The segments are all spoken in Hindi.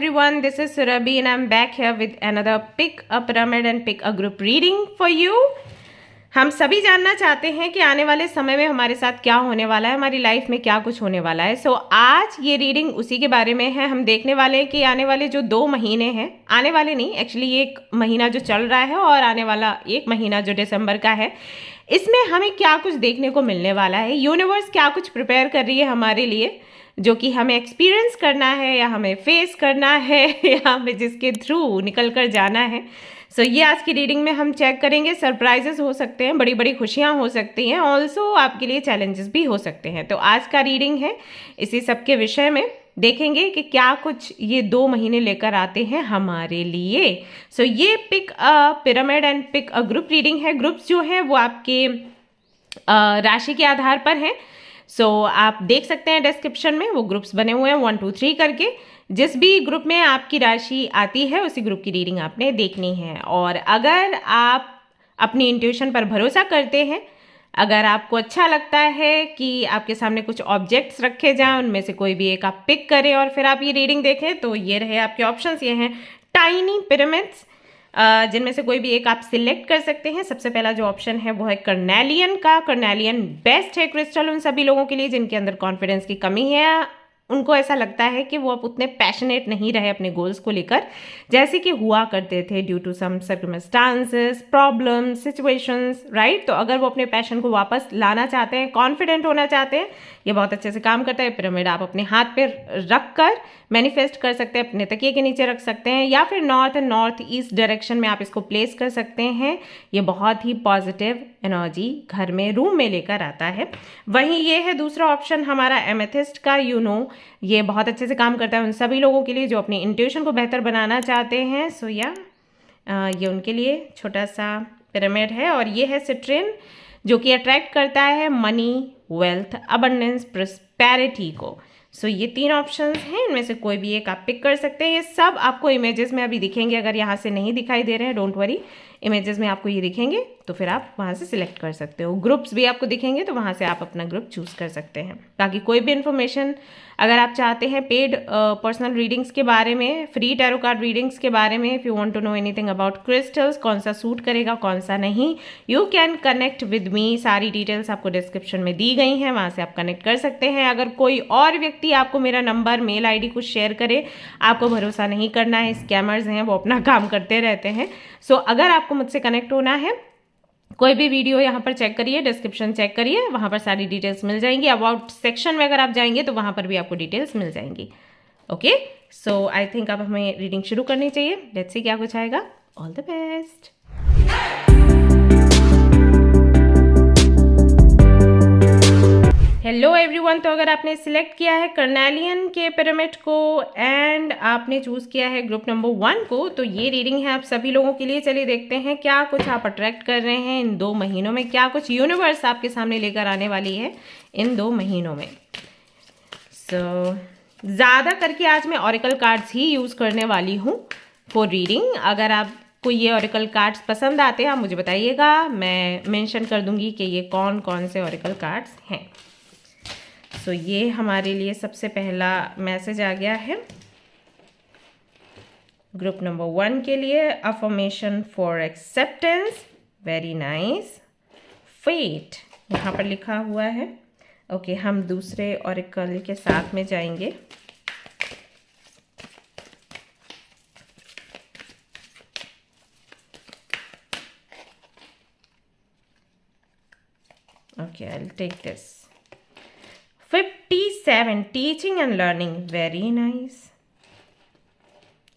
everyone, this is Surabhi and I'm back here with another Pick a Pyramid and Pick a Group reading for you. हम सभी जानना चाहते हैं कि आने वाले समय में हमारे साथ क्या होने वाला है, हमारी लाइफ में क्या कुछ होने वाला है। सो आज ये रीडिंग उसी के बारे में है। हम देखने वाले हैं कि आने वाले जो 2 महीने हैं, आने वाले नहीं एक्चुअली एक महीना जो चल रहा है और आने वाला 1 महीना जो दिसंबर का है, इसमें हमें क्या कुछ देखने को मिलने वाला है। यूनिवर्स क्या कुछ प्रिपेयर कर रही है हमारे लिए, जो कि हमें एक्सपीरियंस करना है या हमें फेस करना है या हमें जिसके थ्रू निकल कर जाना है। सो ये आज की रीडिंग में हम चेक करेंगे। सरप्राइजेस हो सकते हैं, बड़ी बड़ी खुशियां हो सकती हैं, ऑल्सो आपके लिए चैलेंजेस भी हो सकते हैं। तो आज का रीडिंग है इसी सब के विषय में, देखेंगे कि क्या कुछ ये 2 महीने लेकर आते हैं हमारे लिए। सो ये pick a pyramid and pick a group reading है। ग्रुप्स जो है वो आपके राशि के आधार पर हैं। सो आप देख सकते हैं डिस्क्रिप्शन में वो ग्रुप्स बने हुए हैं 1 2 3 करके। जिस भी ग्रुप में आपकी राशि आती है उसी ग्रुप की रीडिंग आपने देखनी है। और अगर आप अपनी इंट्यूशन पर भरोसा करते हैं, अगर आपको अच्छा लगता है कि आपके सामने कुछ ऑब्जेक्ट्स रखे जाएं, उनमें से कोई भी एक आप पिक करें और फिर आप ये रीडिंग देखें, तो ये रहे आपके ऑप्शंस। ये हैं टाइनी पिरामिड्स, जिनमें से कोई भी एक आप सिलेक्ट कर सकते हैं। सबसे पहला जो ऑप्शन है वो है कर्नेलियन का। कर्नेलियन बेस्ट है क्रिस्टल उन सभी लोगों के लिए जिनके अंदर कॉन्फिडेंस की कमी है, उनको ऐसा लगता है कि वो अब उतने पैशनेट नहीं रहे अपने गोल्स को लेकर जैसे कि हुआ करते थे due to some circumstances, problems, situations, right. तो अगर वो अपने पैशन को वापस लाना चाहते हैं, कॉन्फिडेंट होना चाहते हैं, ये बहुत अच्छे से काम करता है। पिरामिड आप अपने हाथ पे रख कर मैनिफेस्ट कर सकते हैं, अपने तकिए के नीचे रख सकते हैं या फिर north and north east direction में आप इसको प्लेस कर सकते हैं। ये बहुत ही पॉजिटिव एनर्जी घर में, रूम में लेकर आता है। वहीं ये है दूसरा ऑप्शन हमारा एमेथिस्ट का। ये बहुत अच्छे से काम करता है उन सभी लोगों के लिए जो अपनी इंट्यूशन को बेहतर बनाना चाहते हैं। सो ये उनके लिए छोटा सा पिरामिड है। और ये है सिट्रिन, जो कि अट्रैक्ट करता है मनी, वेल्थ, अबंडेंस, प्रॉस्पेरिटी को। सो ये 3 ऑप्शंस हैं, इनमें से कोई भी एक आप पिक कर सकते हैं। ये सब आपको इमेजेस में अभी दिखेंगे। अगर यहाँ से नहीं दिखाई दे रहे हैं, डोंट वरी, इमेजेस में आपको ये दिखेंगे तो फिर आप वहाँ से सिलेक्ट कर सकते हो। ग्रुप्स भी आपको दिखेंगे तो वहाँ से आप अपना ग्रुप चूज कर सकते हैं। बाकी कोई भी इन्फॉर्मेशन अगर आप चाहते हैं पेड पर्सनल रीडिंग्स के बारे में, फ्री टैरो कार्ड रीडिंग्स के बारे में, if you want to know anything about crystals, कौन सा सूट करेगा कौन सा नहीं, you can connect with me. सारी डिटेल्स आपको डिस्क्रिप्शन में दी गई हैं, वहाँ से आप कनेक्ट कर सकते हैं। अगर कोई और व्यक्ति आपको मेरा नंबर, मेल ID कुछ शेयर करे, आपको भरोसा नहीं करना है, स्कैमर्स हैं, वो अपना काम करते रहते हैं। सो अगर आपको मुझसे कनेक्ट होना है, कोई भी वीडियो यहाँ पर चेक करिए, डिस्क्रिप्शन चेक करिए, वहाँ पर सारी डिटेल्स मिल जाएंगी। अबाउट सेक्शन में अगर आप जाएंगे तो वहाँ पर भी आपको डिटेल्स मिल जाएंगी। ओके, सो आई थिंक अब हमें रीडिंग शुरू करनी चाहिए। लेट्स सी क्या कुछ आएगा। All the best. Hello everyone, तो अगर आपने सिलेक्ट किया है कर्नेलियन के पिरामिड को एंड आपने चूज किया है ग्रुप नंबर 1 को, तो ये रीडिंग है आप सभी लोगों के लिए। चलिए देखते हैं क्या कुछ आप अट्रैक्ट कर रहे हैं इन 2 महीनों में, क्या कुछ यूनिवर्स आपके सामने लेकर आने वाली है इन 2 महीनों में। सो ज़्यादा करके आज मैं ऑरिकल कार्ड्स ही यूज़ करने वाली हूँ फॉर रीडिंग। अगर आपको ये ऑरिकल कार्ड्स पसंद आते हैं आप मुझे बताइएगा, मैं मेंशन कर दूंगी कि ये कौन कौन से ऑरिकल कार्ड्स हैं। सो ये हमारे लिए सबसे पहला मैसेज आ गया है ग्रुप नंबर 1 के लिए। Affirmation for acceptance, very nice. Fate यहाँ पर लिखा हुआ है। ओके, हम दूसरे ऑरिकल के साथ में जाएंगे। Okay, I will take this. 57 teaching and learning, very nice.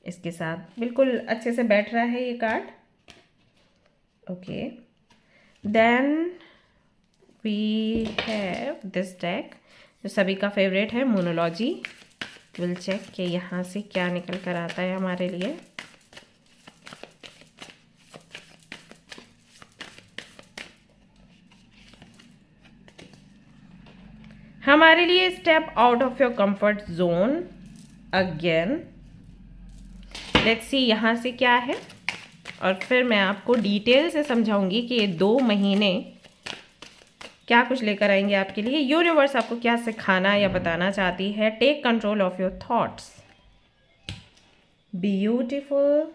इसके साथ बिल्कुल अच्छे से बैठ रहा है ये card. Okay, then we have this deck जो सभी का फेवरेट है, मोनोलॉजी। विल चेक कि यहाँ से क्या निकल कर आता है हमारे लिए। हमारे लिए step out of your comfort zone again. Let's see यहाँ से क्या है और फिर मैं आपको डिटेल से समझाऊंगी कि ये 2 महीने क्या कुछ लेकर आएंगे आपके लिए। यूनिवर्स आपको क्या सिखाना या बताना चाहती है। Take control of your thoughts. Beautiful.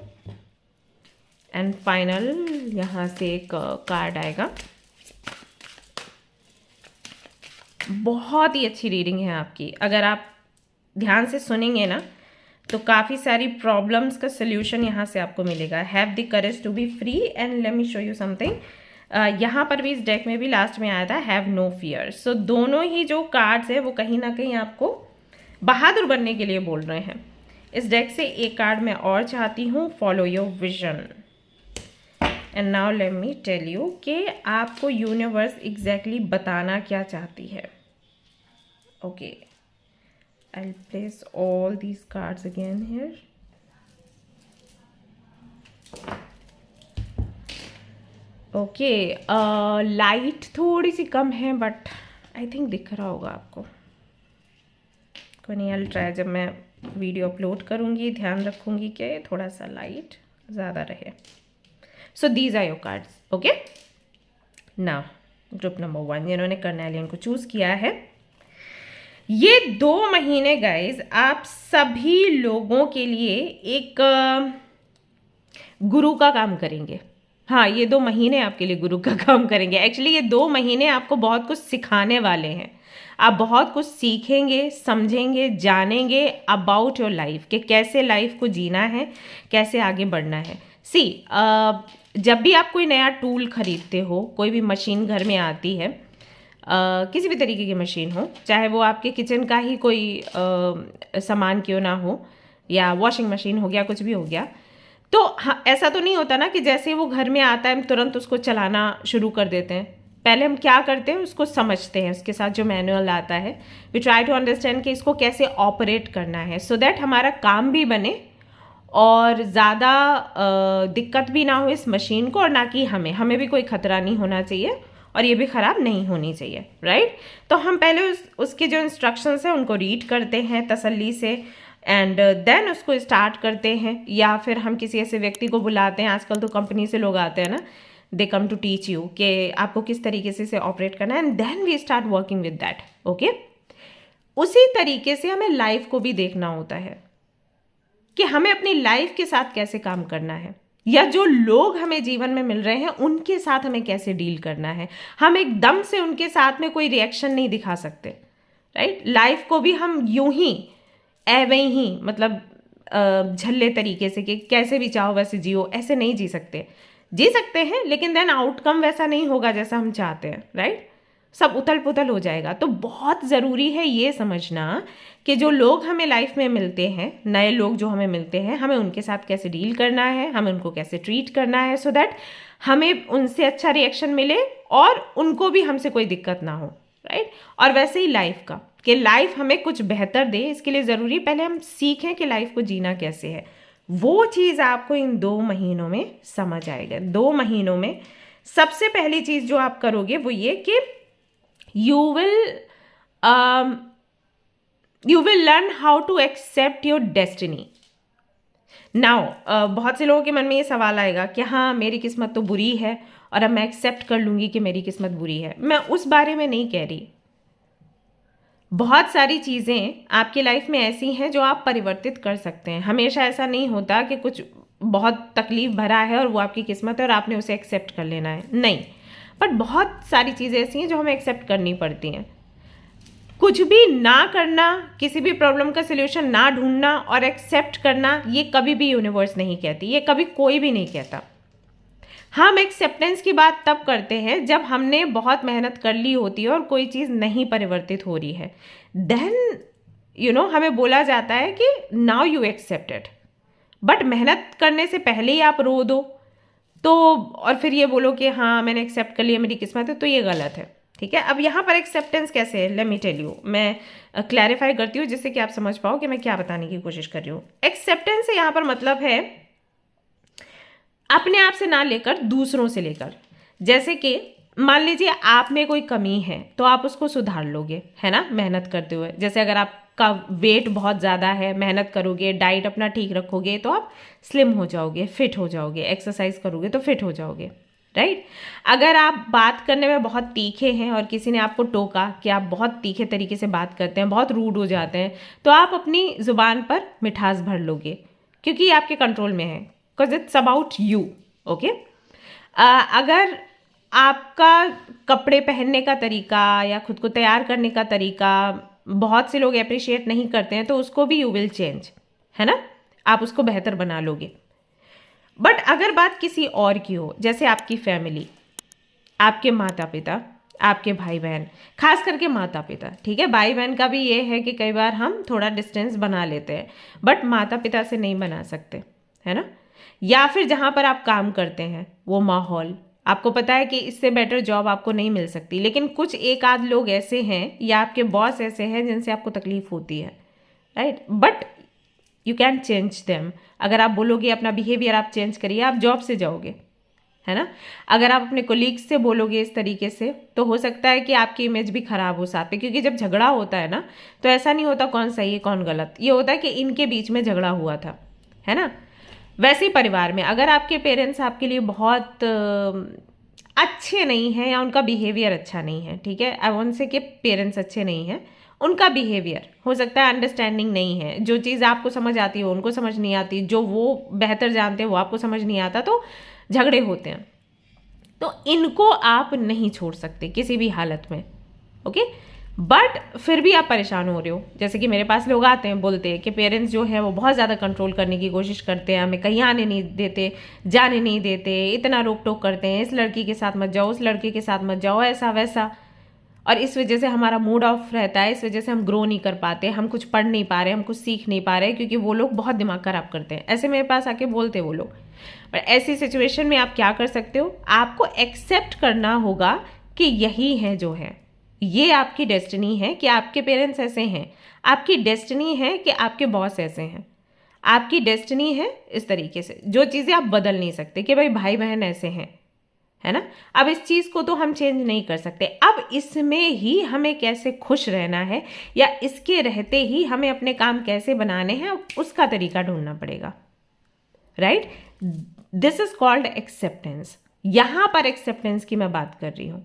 And final यहाँ से एक कार्ड आएगा। बहुत ही अच्छी रीडिंग है आपकी। अगर आप ध्यान से सुनेंगे ना तो काफ़ी सारी प्रॉब्लम्स का सोल्यूशन यहाँ से आपको मिलेगा। Have the courage to be free and let me show you something. यहाँ पर भी इस डेक में भी लास्ट में आया था हैव नो फियर। सो दोनों ही जो कार्ड्स है वो कहीं ना कहीं आपको बहादुर बनने के लिए बोल रहे हैं। इस डेक से एक कार्ड मैं और चाहती हूँ, follow your vision. And now let me tell you कि आपको यूनिवर्स एग्जैक्टली बताना क्या चाहती है। Okay, I'll place all these cards again here. Okay, light थोड़ी सी कम है बट आई थिंक दिख रहा होगा आपको। कोई नहीं, I'll try। जब मैं वीडियो अपलोड करूँगी ध्यान रखूँगी कि थोड़ा सा लाइट ज़्यादा रहे। So these are your cards. Okay, now group number 1 जिन्होंने कर्नेलियन को चूज़ किया है, ये 2 महीने गाइज आप सभी लोगों के लिए एक गुरु का काम करेंगे। हाँ, ये 2 महीने आपके लिए गुरु का काम करेंगे। एक्चुअली ये 2 महीने आपको बहुत कुछ सिखाने वाले हैं। आप बहुत कुछ सीखेंगे, समझेंगे, जानेंगे अबाउट योर लाइफ कि कैसे लाइफ को जीना है, कैसे आगे बढ़ना है। सी, जब भी आप कोई नया टूल खरीदते हो, कोई भी मशीन घर में आती है, किसी भी तरीके की मशीन हो, चाहे वो आपके किचन का ही कोई सामान क्यों ना हो, या वॉशिंग मशीन हो गया, कुछ भी हो गया, तो हाँ, ऐसा तो नहीं होता ना कि जैसे वो घर में आता है हम तुरंत उसको चलाना शुरू कर देते हैं। पहले हम क्या करते हैं, उसको समझते हैं, उसके साथ जो मैनुअल आता है वी ट्राई टू अंडरस्टैंड कि इसको कैसे ऑपरेट करना है, सो दैट हमारा काम भी बने और ज़्यादा दिक्कत भी ना हो इस मशीन को, और ना कि हमें भी कोई खतरा नहीं होना चाहिए और ये भी ख़राब नहीं होनी चाहिए, राइट। तो हम पहले उसके जो इंस्ट्रक्शंस हैं उनको रीड करते हैं तसल्ली से, एंड देन उसको स्टार्ट करते हैं, या फिर हम किसी ऐसे व्यक्ति को बुलाते हैं। आजकल तो कंपनी से लोग आते हैं ना, they come to teach you कि आपको किस तरीके से इसे ऑपरेट करना है, and then we start working with that. Okay, उसी तरीके से हमें लाइफ को भी देखना होता है कि हमें अपनी लाइफ के साथ कैसे काम करना है, या जो लोग हमें जीवन में मिल रहे हैं उनके साथ हमें कैसे डील करना है। हम एकदम से उनके साथ में कोई रिएक्शन नहीं दिखा सकते, राइट। लाइफ को भी हम यूं ही ऐवे ही मतलब झल्ले तरीके से कि कैसे भी चाहो वैसे जियो, ऐसे नहीं जी सकते। जी सकते हैं लेकिन देन आउटकम वैसा नहीं होगा जैसा हम चाहते हैं, राइट। सब उथल पुथल हो जाएगा। तो बहुत ज़रूरी है ये समझना कि जो लोग हमें लाइफ में मिलते हैं, नए लोग जो हमें मिलते हैं, हमें उनके साथ कैसे डील करना है, हमें उनको कैसे ट्रीट करना है, सो दैट हमें उनसे अच्छा रिएक्शन मिले और उनको भी हमसे कोई दिक्कत ना हो, राइट। और वैसे ही लाइफ का, कि लाइफ हमें कुछ बेहतर दे, इसके लिए ज़रूरी पहले हम सीखें कि लाइफ को जीना कैसे है। वो चीज़ आपको इन 2 महीनों में समझ आएगा। 2 महीनों में सबसे पहली चीज़ जो आप करोगे वो ये कि you will learn how to accept your destiny. Now, बहुत से लोगों के मन में ये सवाल आएगा कि हाँ मेरी किस्मत तो बुरी है और अब मैं एक्सेप्ट कर लूँगी कि मेरी किस्मत बुरी है। मैं उस बारे में नहीं कह रही। बहुत सारी चीज़ें आपकी लाइफ में ऐसी हैं जो आप परिवर्तित कर सकते हैं। हमेशा ऐसा नहीं होता कि कुछ बहुत तकलीफ भरा है और वो आपकी किस्मत है और आपने उसे एक्सेप्ट कर लेना है, नहीं। बट बहुत सारी चीज़ें ऐसी हैं जो हमें एक्सेप्ट करनी पड़ती हैं। कुछ भी ना करना, किसी भी प्रॉब्लम का सलूशन ना ढूंढना और एक्सेप्ट करना, ये कभी भी यूनिवर्स नहीं कहती, ये कभी कोई भी नहीं कहता। हम एक्सेप्टेंस की बात तब करते हैं जब हमने बहुत मेहनत कर ली होती है और कोई चीज़ नहीं परिवर्तित हो रही है, देन हमें बोला जाता है कि now you accept it. But मेहनत करने से पहले ही आप रो दो तो और फिर ये बोलो कि हाँ मैंने एक्सेप्ट कर लिया, मेरी किस्मत है, तो ये गलत है, ठीक है। अब यहाँ पर एक्सेप्टेंस कैसे है, लेट मी टेल यू। मैं क्लैरिफाई करती हूँ जिससे कि आप समझ पाओ कि मैं क्या बताने की कोशिश कर रही हूँ। एक्सेप्टेंस से यहाँ पर मतलब है अपने आप से ना लेकर दूसरों से लेकर। जैसे कि मान लीजिए आप में कोई कमी है तो आप उसको सुधार लोगे, है ना, मेहनत करते हुए। जैसे अगर आपका वेट बहुत ज़्यादा है, मेहनत करोगे, डाइट अपना ठीक रखोगे तो आप स्लिम हो जाओगे, फिट हो जाओगे, एक्सरसाइज करोगे तो फिट हो जाओगे, राइट। अगर आप बात करने में बहुत तीखे हैं और किसी ने आपको टोका कि आप बहुत तीखे तरीके से बात करते हैं, बहुत रूड हो जाते हैं, तो आप अपनी ज़ुबान पर मिठास भर लोगे, क्योंकि ये आपके कंट्रोल में है, because it's about you. Okay, अगर आपका कपड़े पहनने का तरीका या खुद को तैयार करने का तरीका बहुत से लोग अप्रिशिएट नहीं करते हैं, तो उसको भी यू विल चेंज, है ना, आप उसको बेहतर बना लोगे। बट अगर बात किसी और की हो, जैसे आपकी फैमिली, आपके माता पिता, आपके भाई बहन, खास करके माता पिता, ठीक है, भाई बहन का भी ये है कि कई बार हम थोड़ा डिस्टेंस बना लेते हैं, बट माता पिता से नहीं बना सकते, है ना। या फिर जहाँ पर आप काम करते हैं वो माहौल, आपको पता है कि इससे बेटर जॉब आपको नहीं मिल सकती, लेकिन कुछ एक आध लोग ऐसे हैं या आपके बॉस ऐसे हैं जिनसे आपको तकलीफ होती है, right, but you can change them. अगर आप बोलोगे अपना बिहेवियर आप चेंज करिए, आप जॉब से जाओगे, है ना। अगर आप अपने कोलीग्स से बोलोगे इस तरीके से, तो हो सकता है कि आपकी इमेज भी खराब हो साथ में, क्योंकि जब झगड़ा होता है ना, तो ऐसा नहीं होता कौन सही है कौन गलत, ये होता है कि इनके बीच में झगड़ा हुआ था, है ना। वैसे ही परिवार में अगर आपके पेरेंट्स आपके लिए बहुत अच्छे नहीं हैं या उनका बिहेवियर अच्छा नहीं है, ठीक है, आई वोंट से कि पेरेंट्स अच्छे नहीं हैं, उनका बिहेवियर हो सकता है अंडरस्टैंडिंग नहीं है, जो चीज़ आपको समझ आती है उनको समझ नहीं आती, जो वो बेहतर जानते हैं वो आपको समझ नहीं आता, तो झगड़े होते हैं। तो इनको आप नहीं छोड़ सकते किसी भी हालत में, ओके। बट फिर भी आप परेशान हो रहे हो, जैसे कि मेरे पास लोग आते हैं, बोलते हैं कि पेरेंट्स जो है वो बहुत ज़्यादा कंट्रोल करने की कोशिश करते हैं, हमें कहीं आने नहीं देते, जाने नहीं देते, इतना रोक टोक करते हैं, इस लड़की के साथ मत जाओ, उस लड़के के साथ मत जाओ, ऐसा वैसा, और इस वजह से हमारा मूड ऑफ रहता है, इस वजह से हम ग्रो नहीं कर पाते, हम कुछ पढ़ नहीं पा रहे, हम कुछ सीख नहीं पा रहे, क्योंकि वो लोग बहुत दिमाग खराब करते हैं। ऐसे मेरे पास आके बोलते वो लोग। पर ऐसी सिचुएशन में आप क्या कर सकते हो, आपको एक्सेप्ट करना होगा कि यही है जो है, ये आपकी डेस्टिनी है कि आपके पेरेंट्स ऐसे हैं, आपकी डेस्टिनी है कि आपके बॉस ऐसे हैं, आपकी डेस्टिनी है इस तरीके से, जो चीज़ें आप बदल नहीं सकते कि भाई बहन ऐसे हैं, है ना। अब इस चीज़ को तो हम चेंज नहीं कर सकते, अब इसमें ही हमें कैसे खुश रहना है या इसके रहते ही हमें अपने काम कैसे बनाने हैं, उसका तरीका ढूंढना पड़ेगा, right. This is called acceptance. यहां पर एक्सेप्टेंस की मैं बात कर रही हूं।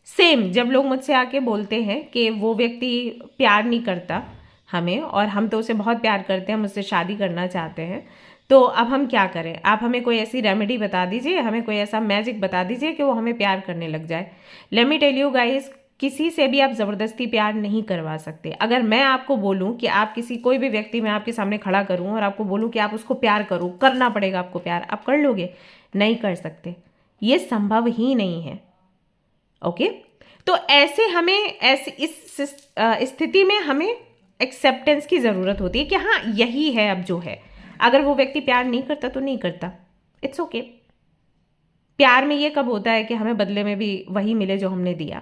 सेम जब लोग मुझसे आके बोलते हैं कि वो व्यक्ति प्यार नहीं करता हमें और हम तो उसे बहुत प्यार करते हैं, मुझसे शादी करना चाहते हैं, तो अब हम क्या करें, आप हमें कोई ऐसी रेमेडी बता दीजिए, हमें कोई ऐसा मैजिक बता दीजिए कि वो हमें प्यार करने लग जाए। Let me tell you guys, किसी से भी आप ज़बरदस्ती प्यार नहीं करवा सकते। अगर मैं आपको बोलूं कि आप कोई भी व्यक्ति मैं आपके सामने खड़ा करूं और आपको बोलूं कि आप उसको प्यार करो, करना पड़ेगा आपको प्यार, आप कर लोगे? नहीं कर सकते, ये संभव ही नहीं है, ओके। तो ऐसे हमें इस स्थिति में हमें एक्सेप्टेंस की ज़रूरत होती है कि हाँ यही है अब जो है। अगर वो व्यक्ति प्यार नहीं करता तो नहीं करता, इट्स ओके। प्यार में ये कब होता है कि हमें बदले में भी वही मिले जो हमने दिया,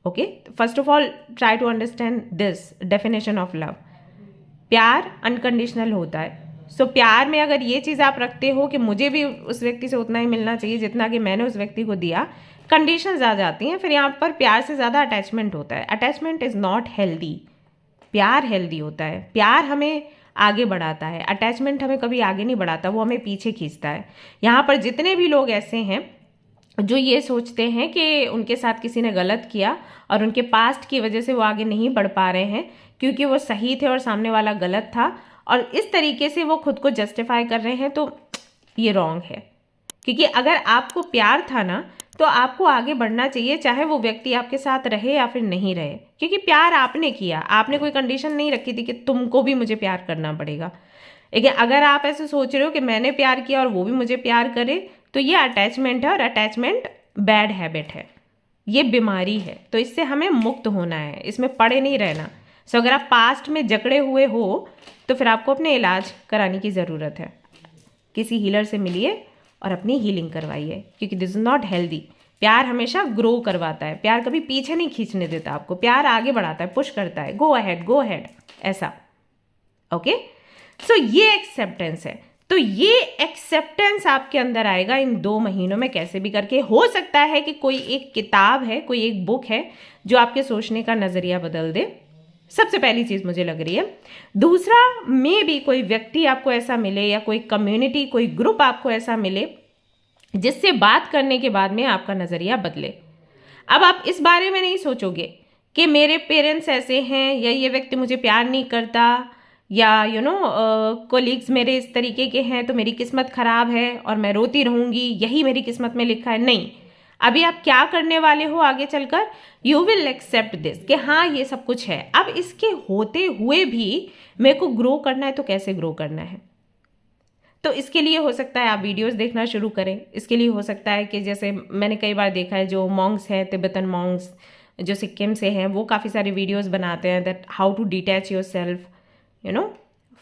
okay. First of all try to understand this definition of love. प्यार अनकंडीशनल होता है। सो प्यार में अगर ये चीज़ आप रखते हो कि मुझे भी उस व्यक्ति से उतना ही मिलना चाहिए जितना कि मैंने उस व्यक्ति को दिया, कंडीशंस आ जाती हैं, फिर यहाँ पर प्यार से ज़्यादा अटैचमेंट होता है। Attachment is not healthy. प्यार हेल्दी होता है, प्यार हमें आगे बढ़ाता है, अटैचमेंट हमें कभी आगे नहीं बढ़ाता, वो हमें पीछे खींचता है। यहाँ पर जितने भी लोग ऐसे हैं जो ये सोचते हैं कि उनके साथ किसी ने गलत किया और उनके पास्ट की वजह से वो आगे नहीं बढ़ पा रहे हैं क्योंकि वो सही थे और सामने वाला गलत था, और इस तरीके से वो खुद को जस्टिफाई कर रहे हैं, तो ये रॉन्ग है। क्योंकि अगर आपको प्यार था ना, तो आपको आगे बढ़ना चाहिए, चाहे वो व्यक्ति आपके साथ रहे या फिर नहीं रहे, क्योंकि प्यार आपने किया, आपने कोई कंडीशन नहीं रखी थी कि तुमको भी मुझे प्यार करना पड़ेगा। लेकिन अगर आप ऐसे सोच रहे हो कि मैंने प्यार किया और वो भी मुझे प्यार करे, तो ये अटैचमेंट है, और अटैचमेंट बैड हैबिट है, ये बीमारी है। तो इससे हमें मुक्त होना है, इसमें पड़े नहीं रहना। सो अगर आप पास्ट में जकड़े हुए हो तो फिर आपको अपने इलाज कराने की ज़रूरत है। किसी हीलर से मिलिए और अपनी हीलिंग करवाइए, क्योंकि दिस इज़ नॉट हेल्दी। प्यार हमेशा ग्रो करवाता है, प्यार कभी पीछे नहीं खींचने देता आपको, प्यार आगे बढ़ाता है, पुश करता है, गो अहेड ऐसा, ओके। सो ये एक्सेप्टेंस है। तो ये एक्सेप्टेंस आपके अंदर आएगा इन 2 महीनों में कैसे भी करके। हो सकता है कि कोई एक किताब है, कोई एक बुक है जो आपके सोचने का नज़रिया बदल दे, सबसे पहली चीज़ मुझे लग रही है। दूसरा, मे भी कोई व्यक्ति आपको ऐसा मिले या कोई कम्युनिटी, कोई ग्रुप आपको ऐसा मिले जिससे बात करने के बाद में आपका नज़रिया बदले। अब आप इस बारे में नहीं सोचोगे कि मेरे पेरेंट्स ऐसे हैं या ये व्यक्ति मुझे प्यार नहीं करता या कोलीग्स मेरे इस तरीके के हैं तो मेरी किस्मत खराब है और मैं रोती रहूंगी, यही मेरी किस्मत में लिखा है। नहीं, अभी आप क्या करने वाले हो आगे चलकर, यू विल एक्सेप्ट दिस कि हाँ ये सब कुछ है। अब इसके होते हुए भी मेरे को ग्रो करना है, तो कैसे ग्रो करना है? तो इसके लिए हो सकता है आप वीडियोस देखना शुरू करें। इसके लिए हो सकता है कि जैसे मैंने कई बार देखा है, जो मॉन्क्स हैं, तिब्बतन मॉन्क्स जो सिक्किम से हैं, वो काफ़ी सारे वीडियोस बनाते हैं that how to detach your self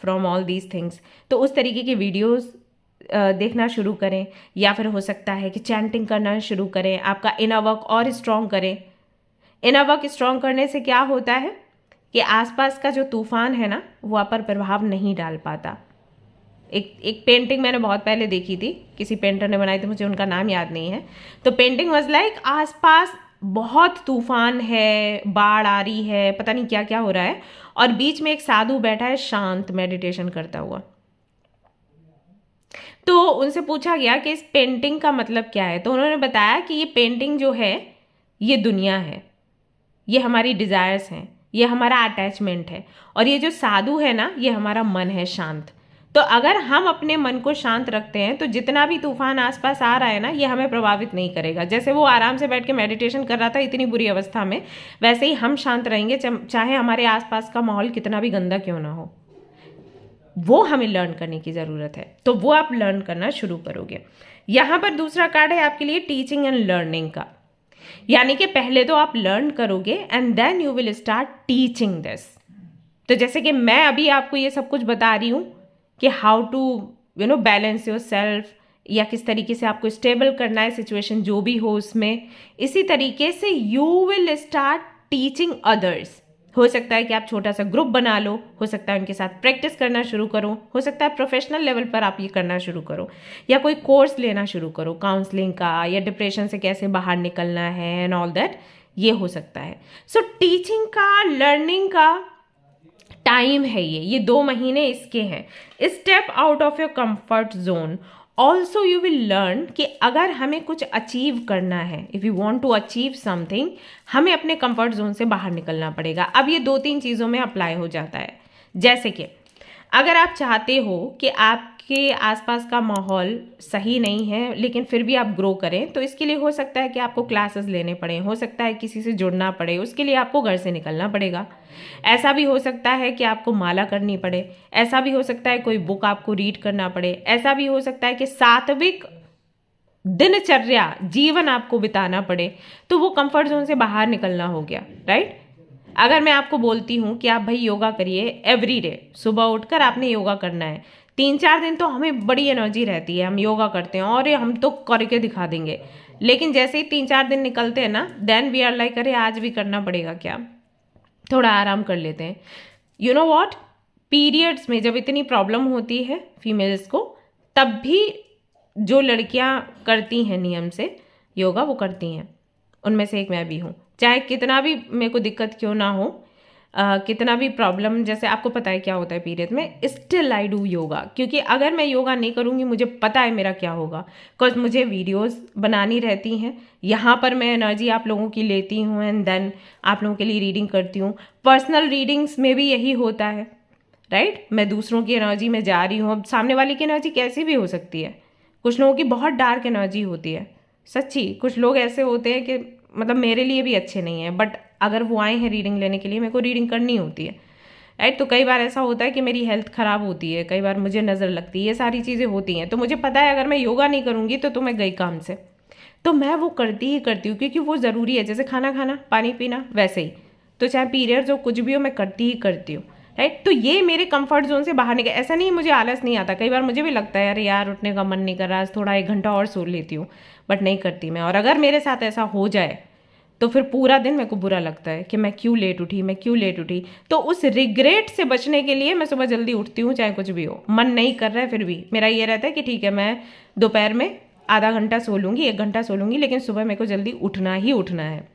from all these things. तो उस तरीके की वीडियोस देखना शुरू करें। या फिर हो सकता है कि चैंटिंग करना शुरू करें, आपका इनर वर्क और स्ट्रॉन्ग करें। इनर वर्क स्ट्रॉन्ग करने से क्या होता है कि आसपास का जो तूफान है ना, वो आप पर प्रभाव नहीं डाल पाता। एक पेंटिंग मैंने बहुत पहले देखी थी, किसी पेंटर ने बनाई थी, मुझे उनका नाम याद नहीं है। तो पेंटिंग वाज लाइक आसपास बहुत तूफान है, बाढ़ आ रही है, पता नहीं क्या क्या हो रहा है, और बीच में एक साधु बैठा है शांत मेडिटेशन करता हुआ। तो उनसे पूछा गया कि इस पेंटिंग का मतलब क्या है, तो उन्होंने बताया कि ये पेंटिंग जो है ये दुनिया है, ये हमारी डिज़ायर्स हैं, ये हमारा अटैचमेंट है, और ये जो साधु है ना, ये हमारा मन है शांत। तो अगर हम अपने मन को शांत रखते हैं तो जितना भी तूफान आसपास आ रहा है ना, ये हमें प्रभावित नहीं करेगा। जैसे वो आराम से बैठ के मेडिटेशन कर रहा था इतनी बुरी अवस्था में, वैसे ही हम शांत रहेंगे, चाहे हमारे आसपास का माहौल कितना भी गंदा क्यों ना हो। वो हमें लर्न करने की ज़रूरत है, तो वो आप लर्न करना शुरू करोगे। यहाँ पर दूसरा कार्ड है आपके लिए टीचिंग एंड लर्निंग का, यानी कि पहले तो आप लर्न करोगे and then you will start teaching this. तो जैसे कि मैं अभी आपको ये सब कुछ बता रही हूँ कि how to balance your self, या किस तरीके से आपको स्टेबल करना है सिचुएशन जो भी हो उसमें, इसी तरीके से you will start teaching others. हो सकता है कि आप छोटा सा ग्रुप बना लो, हो सकता है उनके साथ प्रैक्टिस करना शुरू करो, हो सकता है प्रोफेशनल लेवल पर आप ये करना शुरू करो, या कोई कोर्स लेना शुरू करो काउंसलिंग का, या डिप्रेशन से कैसे बाहर निकलना है एंड ऑल दैट, ये हो सकता है। सो टीचिंग का, लर्निंग का टाइम है ये 2 महीने इसके हैं। Step out of your comfort zone. Also you will learn कि अगर हमें कुछ अचीव करना है, if you want to achieve something, हमें अपने कंफर्ट जोन से बाहर निकलना पड़ेगा। अब ये 2-3 चीज़ों में अप्लाई हो जाता है। जैसे कि अगर आप चाहते हो कि आपके आसपास का माहौल सही नहीं है लेकिन फिर भी आप ग्रो करें, तो इसके लिए हो सकता है कि आपको क्लासेस लेने पड़े, हो सकता है किसी से जुड़ना पड़े, उसके लिए आपको घर से निकलना पड़ेगा। ऐसा भी हो सकता है कि आपको माला करनी पड़े, ऐसा भी हो सकता है कोई बुक आपको रीड करना पड़े, ऐसा भी हो सकता है कि सात्विक दिनचर्या जीवन आपको बिताना पड़े। तो वो कंफर्ट जोन से बाहर निकलना हो गया, राइट। अगर मैं आपको बोलती हूँ कि आप भाई योगा करिए एवरी डे, सुबह उठकर आपने योगा करना है, 3-4 दिन तो हमें बड़ी एनर्जी रहती है, हम योगा करते हैं और ये हम तो करके दिखा देंगे, लेकिन जैसे ही 3-4 दिन निकलते हैं ना, देन वी आर लाइक अरे आज भी करना पड़ेगा क्या, थोड़ा आराम कर लेते हैं। यू नो वॉट, पीरियड्स में जब इतनी प्रॉब्लम होती है फीमेल्स को, तब भी जो लड़कियां करती हैं नियम से योगा, वो करती हैं। उनमें से एक मैं भी हूँ। चाहे कितना भी मेरे को दिक्कत क्यों ना हो, कितना भी प्रॉब्लम, जैसे आपको पता है क्या होता है पीरियड में, स्टिल आई डू योगा। क्योंकि अगर मैं योगा नहीं करूँगी, मुझे पता है मेरा क्या होगा, बिकॉज मुझे वीडियोस बनानी रहती हैं, यहाँ पर मैं एनर्जी आप लोगों की लेती हूँ एंड देन आप लोगों के लिए रीडिंग करती हूँ। पर्सनल रीडिंग्स में भी यही होता है, राइट। मैं दूसरों की एनर्जी में जा रही हूँ। अब सामने वाले की एनर्जी कैसी भी हो सकती है, कुछ लोगों की बहुत डार्क एनर्जी होती है, सच्ची। कुछ लोग ऐसे होते हैं कि मतलब मेरे लिए भी अच्छे नहीं है, बट अगर वो आए हैं रीडिंग लेने के लिए, मेरे को रीडिंग करनी होती है, राइट। तो कई बार ऐसा होता है कि मेरी हेल्थ ख़राब होती है, कई बार मुझे नज़र लगती है, ये सारी चीज़ें होती हैं। तो मुझे पता है अगर मैं योगा नहीं करूँगी तो मैं गई काम से, तो मैं वो करती ही करती हूँ, क्योंकि वो ज़रूरी है। जैसे खाना खाना, पानी पीना, वैसे ही तो चाहे पीरियड्स हो, कुछ भी हो, मैं करती ही करती हूँ, राइट। तो ये मेरे कंफर्ट जोन से बाहर निकल, ऐसा नहीं मुझे आलस नहीं आता, कई बार मुझे भी लगता है अरे यार उठने का मन नहीं कर रहा, आज थोड़ा 1 घंटा और सो लेती हूँ, बट नहीं करती मैं। और अगर मेरे साथ ऐसा हो जाए तो फिर पूरा दिन मेरे को बुरा लगता है कि मैं क्यों लेट उठी। तो उस रिग्रेट से बचने के लिए मैं सुबह जल्दी उठती हूँ, चाहे कुछ भी हो, मन नहीं कर रहा है फिर भी मेरा ये रहता है कि ठीक है, मैं दोपहर में आधा घंटा सो लूँगी, 1 घंटा सो लूँगी, लेकिन सुबह मेरे को जल्दी उठना ही उठना है,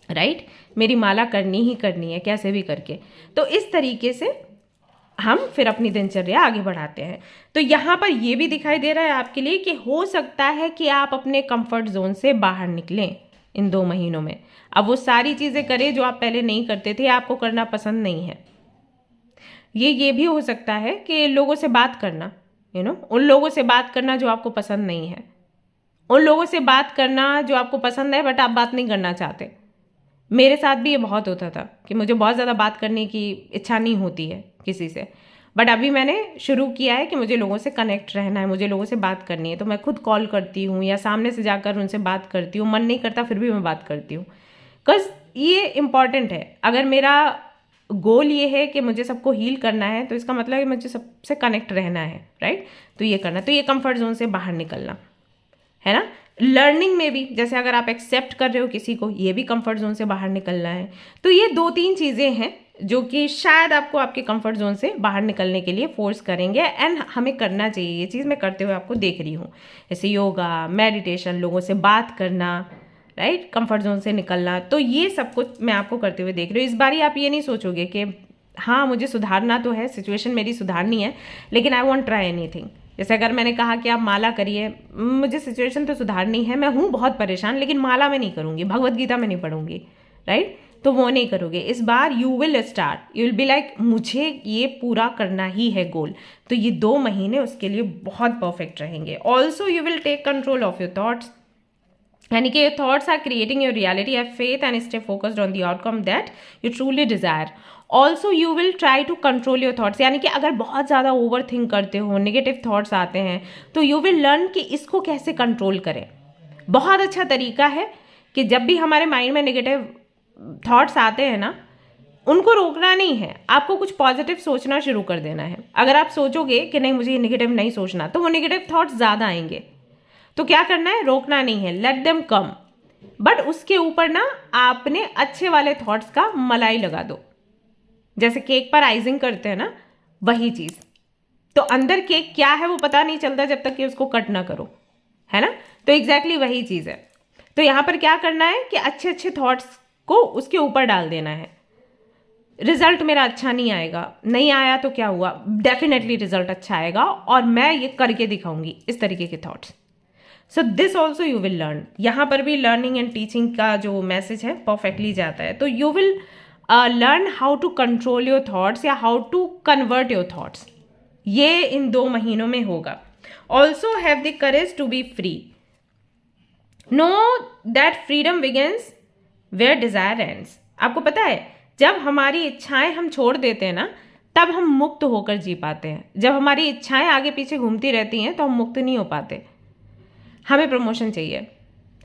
राइट। मेरी माला करनी ही करनी है कैसे भी करके। तो इस तरीके से हम फिर अपनी दिनचर्या आगे बढ़ाते हैं। तो यहाँ पर ये भी दिखाई दे रहा है आपके लिए कि हो सकता है कि आप अपने कंफर्ट जोन से बाहर निकलें इन 2 महीनों में। अब वो सारी चीज़ें करें जो आप पहले नहीं करते थे, आपको करना पसंद नहीं है, ये भी हो सकता है कि लोगों से बात करना, उन लोगों से बात करना जो आपको पसंद नहीं है, उन लोगों से बात करना जो आपको पसंद है बट आप बात नहीं करना चाहते। मेरे साथ भी ये बहुत होता था कि मुझे बहुत ज़्यादा बात करने की इच्छा नहीं होती है किसी से, बट अभी मैंने शुरू किया है कि मुझे लोगों से कनेक्ट रहना है, मुझे लोगों से बात करनी है, तो मैं खुद कॉल करती हूँ या सामने से जाकर उनसे बात करती हूँ। मन नहीं करता फिर भी मैं बात करती हूँ, बिकॉज ये इम्पॉर्टेंट है। अगर मेरा गोल ये है कि मुझे सबको हील करना है तो इसका मतलब है मुझे सबसे कनेक्ट रहना है, राइट। तो ये करना, तो ये कंफर्ट जोन से बाहर निकलना है ना। लर्निंग में भी जैसे अगर आप एक्सेप्ट कर रहे हो किसी को, ये भी कंफर्ट जोन से बाहर निकलना है। तो ये 2-3 चीज़ें हैं जो कि शायद आपको आपके कंफर्ट जोन से बाहर निकलने के लिए फोर्स करेंगे, एंड हमें करना चाहिए। ये चीज़ मैं करते हुए आपको देख रही हूँ, जैसे योगा, मेडिटेशन, लोगों से बात करना, राइट, कंफर्ट जोन से निकलना। तो ये सब कुछ मैं आपको करते हुए देख रही हूँ। इस बार आप ये नहीं सोचोगे कि हाँ मुझे सुधारना तो है, सिचुएशन मेरी सुधारनी है, लेकिन आई वॉन्ट ट्राई एनीथिंग। जैसे अगर मैंने कहा कि आप माला करिए, मुझे सिचुएशन तो सुधारनी है, मैं हूँ बहुत परेशान, लेकिन माला में नहीं करूँगी, भगवत गीता में नहीं पढ़ूंगी, राइट। तो वो नहीं करोगे। इस बार you will start, you will be like मुझे ये पूरा करना ही है गोल। तो ये 2 महीने उसके लिए बहुत परफेक्ट रहेंगे। Also you will take control of your thoughts, यानी कि your thoughts are creating your reality. Have faith and stay focused on the outcome that you truly desire. Also you will try to control your thoughts, यानी कि अगर बहुत ज़्यादा ओवर थिंक करते हो, नेगेटिव थॉट्स आते हैं, तो यू विल लर्न कि इसको कैसे कंट्रोल करें। बहुत अच्छा तरीका है कि जब भी हमारे माइंड में नेगेटिव थॉट्स आते हैं ना, उनको रोकना नहीं है, आपको कुछ पॉजिटिव सोचना शुरू कर देना है। अगर आप सोचोगे कि नहीं मुझे ये नेगेटिव नहीं सोचना, तो वो नेगेटिव थॉट्स ज़्यादा आएंगे। तो क्या करना है, रोकना नहीं है, लेट देम कम, बट उसके ऊपर ना आपने अच्छे वाले थॉट्स का मलाई लगा दो। जैसे केक पर आइजिंग करते हैं ना, वही चीज़। तो अंदर केक क्या है वो पता नहीं चलता जब तक कि उसको कट ना करो, है ना। तो एग्जैक्टली वही चीज़ है। तो यहाँ पर क्या करना है कि अच्छे अच्छे थॉट्स को उसके ऊपर डाल देना है। रिजल्ट मेरा अच्छा नहीं आएगा, नहीं आया तो क्या हुआ, डेफिनेटली रिजल्ट अच्छा आएगा और मैं ये करके दिखाऊंगी, इस तरीके के thoughts. So this also you will learn. यहाँ पर भी लर्निंग एंड टीचिंग का जो मैसेज है परफेक्टली जाता है। तो you will learn how to control your thoughts या how to convert your thoughts, ये इन 2 महीनों में होगा। Also have the courage to be free, know that freedom begins where desire ends. आपको पता है जब हमारी इच्छाएं हम छोड़ देते हैं ना, तब हम मुक्त होकर जी पाते हैं। जब हमारी इच्छाएं आगे पीछे घूमती रहती हैं तो हम मुक्त नहीं हो पाते। हमें प्रमोशन चाहिए,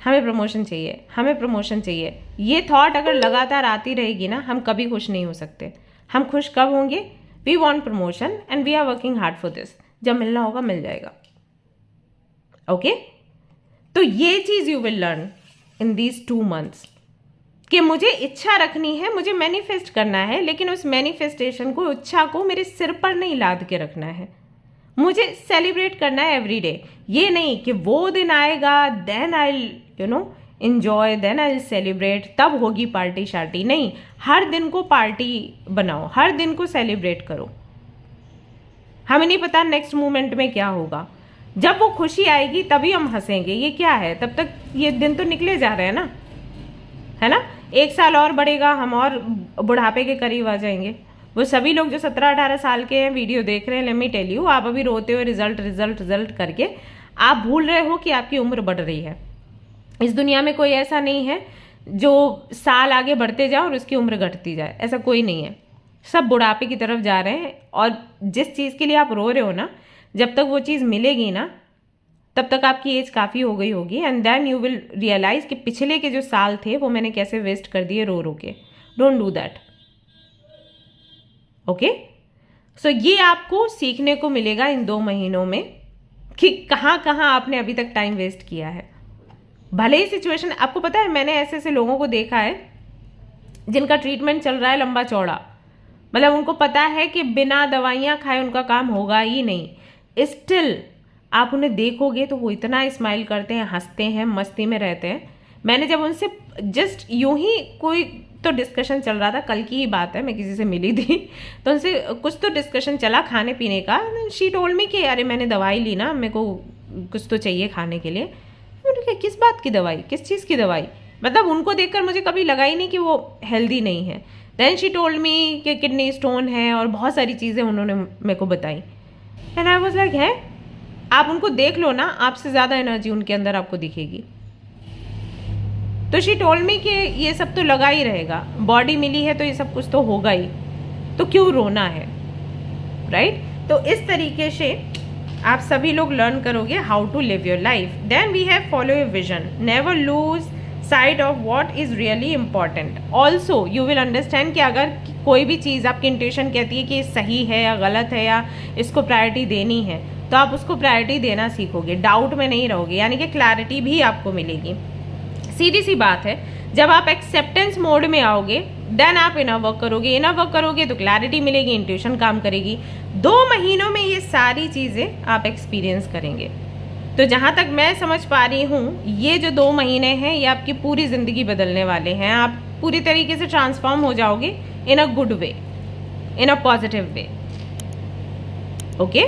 हमें प्रमोशन चाहिए, हमें प्रमोशन चाहिए, ये थॉट अगर लगातार आती रहेगी ना, हम कभी खुश नहीं हो सकते। हम खुश कब होंगे, we want promotion and we are working hard for this. जब मिलना होगा मिल जाएगा, ओके। तो ये चीज़ you will learn in these 2 months कि मुझे इच्छा रखनी है, मुझे मैनिफेस्ट करना है, लेकिन उस मैनिफेस्टेशन को, इच्छा को मेरे सिर पर नहीं लाद के रखना है, मुझे सेलिब्रेट करना है एवरी डे। ये नहीं कि वो दिन आएगा then I enjoy, then I celebrate, तब होगी पार्टी शार्टी। नहीं, हर दिन को पार्टी बनाओ, हर दिन को सेलिब्रेट करो। हमें नहीं पता नेक्स्ट मोमेंट में क्या होगा, जब वो खुशी आएगी तभी हम हंसेंगे। ये क्या है, तब तक ये दिन तो निकले जा रहे हैं ना, है ना। 1 साल और बढ़ेगा, हम और बुढ़ापे के करीब आ जाएंगे। वो सभी लोग जो 17-18 साल के हैं वीडियो देख रहे हैं, लेट मी टेल यू, आप अभी रोते हुए रिजल्ट रिजल्ट रिजल्ट करके आप भूल रहे हो कि आपकी उम्र बढ़ रही है। इस दुनिया में कोई ऐसा नहीं है जो साल आगे बढ़ते जाए और उसकी उम्र घटती जाए, ऐसा कोई नहीं है। सब बुढ़ापे की तरफ जा रहे हैं, और जिस चीज़ के लिए आप रो रहे हो ना, जब तक वो चीज़ मिलेगी ना, तब तक आपकी एज काफ़ी हो गई होगी, and then you will realise कि पिछले के जो साल थे वो मैंने कैसे वेस्ट कर दिए रो रो के। Don't do that, okay. So ये आपको सीखने को मिलेगा इन 2 महीनों में कि कहाँ कहाँ आपने अभी तक टाइम वेस्ट किया है। भले ही सिचुएशन, आपको पता है मैंने ऐसे ऐसे लोगों को देखा है जिनका ट्रीटमेंट चल रहा है लंबा चौड़ा, मतलब उनको पता है कि बिना दवाइयाँ खाए उनका काम होगा ही नहीं। स्टिल आप उन्हें देखोगे तो वो इतना स्माइल करते हैं, हंसते हैं, मस्ती में रहते हैं। मैंने जब उनसे जस्ट यूं ही कोई तो डिस्कशन चल रहा था, कल की ही बात है, मैं किसी से मिली थी तो उनसे कुछ तो डिस्कशन चला खाने पीने का। शी टोल्ड मी कि अरे मैंने दवाई ली ना, मेरे को कुछ तो चाहिए खाने के लिए। मैंने कहा किस बात की दवाई, किस चीज़ की दवाई? मतलब उनको देखकर मुझे कभी लगा ही नहीं कि वो हेल्दी नहीं है। देन शी टोल्ड मी कि किडनी स्टोन है और बहुत सारी चीज़ें उन्होंने मेरे को बताई। एंड आई वाज लाइक, है आप उनको देख लो ना, आपसे ज़्यादा एनर्जी उनके अंदर आपको दिखेगी। तो शी टोल्ड मी कि ये सब तो लगा ही रहेगा, बॉडी मिली है तो ये सब कुछ तो होगा ही, तो क्यों रोना है, राइट? तो इस तरीके से आप सभी लोग लर्न करोगे how to live your life. Then we have follow your vision, never lose side of what is really important. Also you will understand कि अगर कोई भी चीज़ आपकी इंट्यूशन कहती है कि सही है या गलत है या इसको प्रायोरिटी देनी है, तो आप उसको प्रायोरिटी देना सीखोगे, डाउट में नहीं रहोगे, यानी कि क्लैरिटी भी आपको मिलेगी। सीधी सी बात है, जब आप एक्सेप्टेंस मोड में आओगे देन आप इनर वर्क करोगे, इनर वर्क करोगे तो क्लैरिटी मिलेगी, इंट्यूशन काम करेगी। 2 महीनों में ये सारी चीज़ें आप एक्सपीरियंस करेंगे। तो जहाँ तक मैं समझ पा रही हूँ, ये जो 2 महीने हैं ये आपकी पूरी ज़िंदगी बदलने वाले हैं। आप पूरी तरीके से ट्रांसफॉर्म हो जाओगे in a good way, in a positive way. Okay,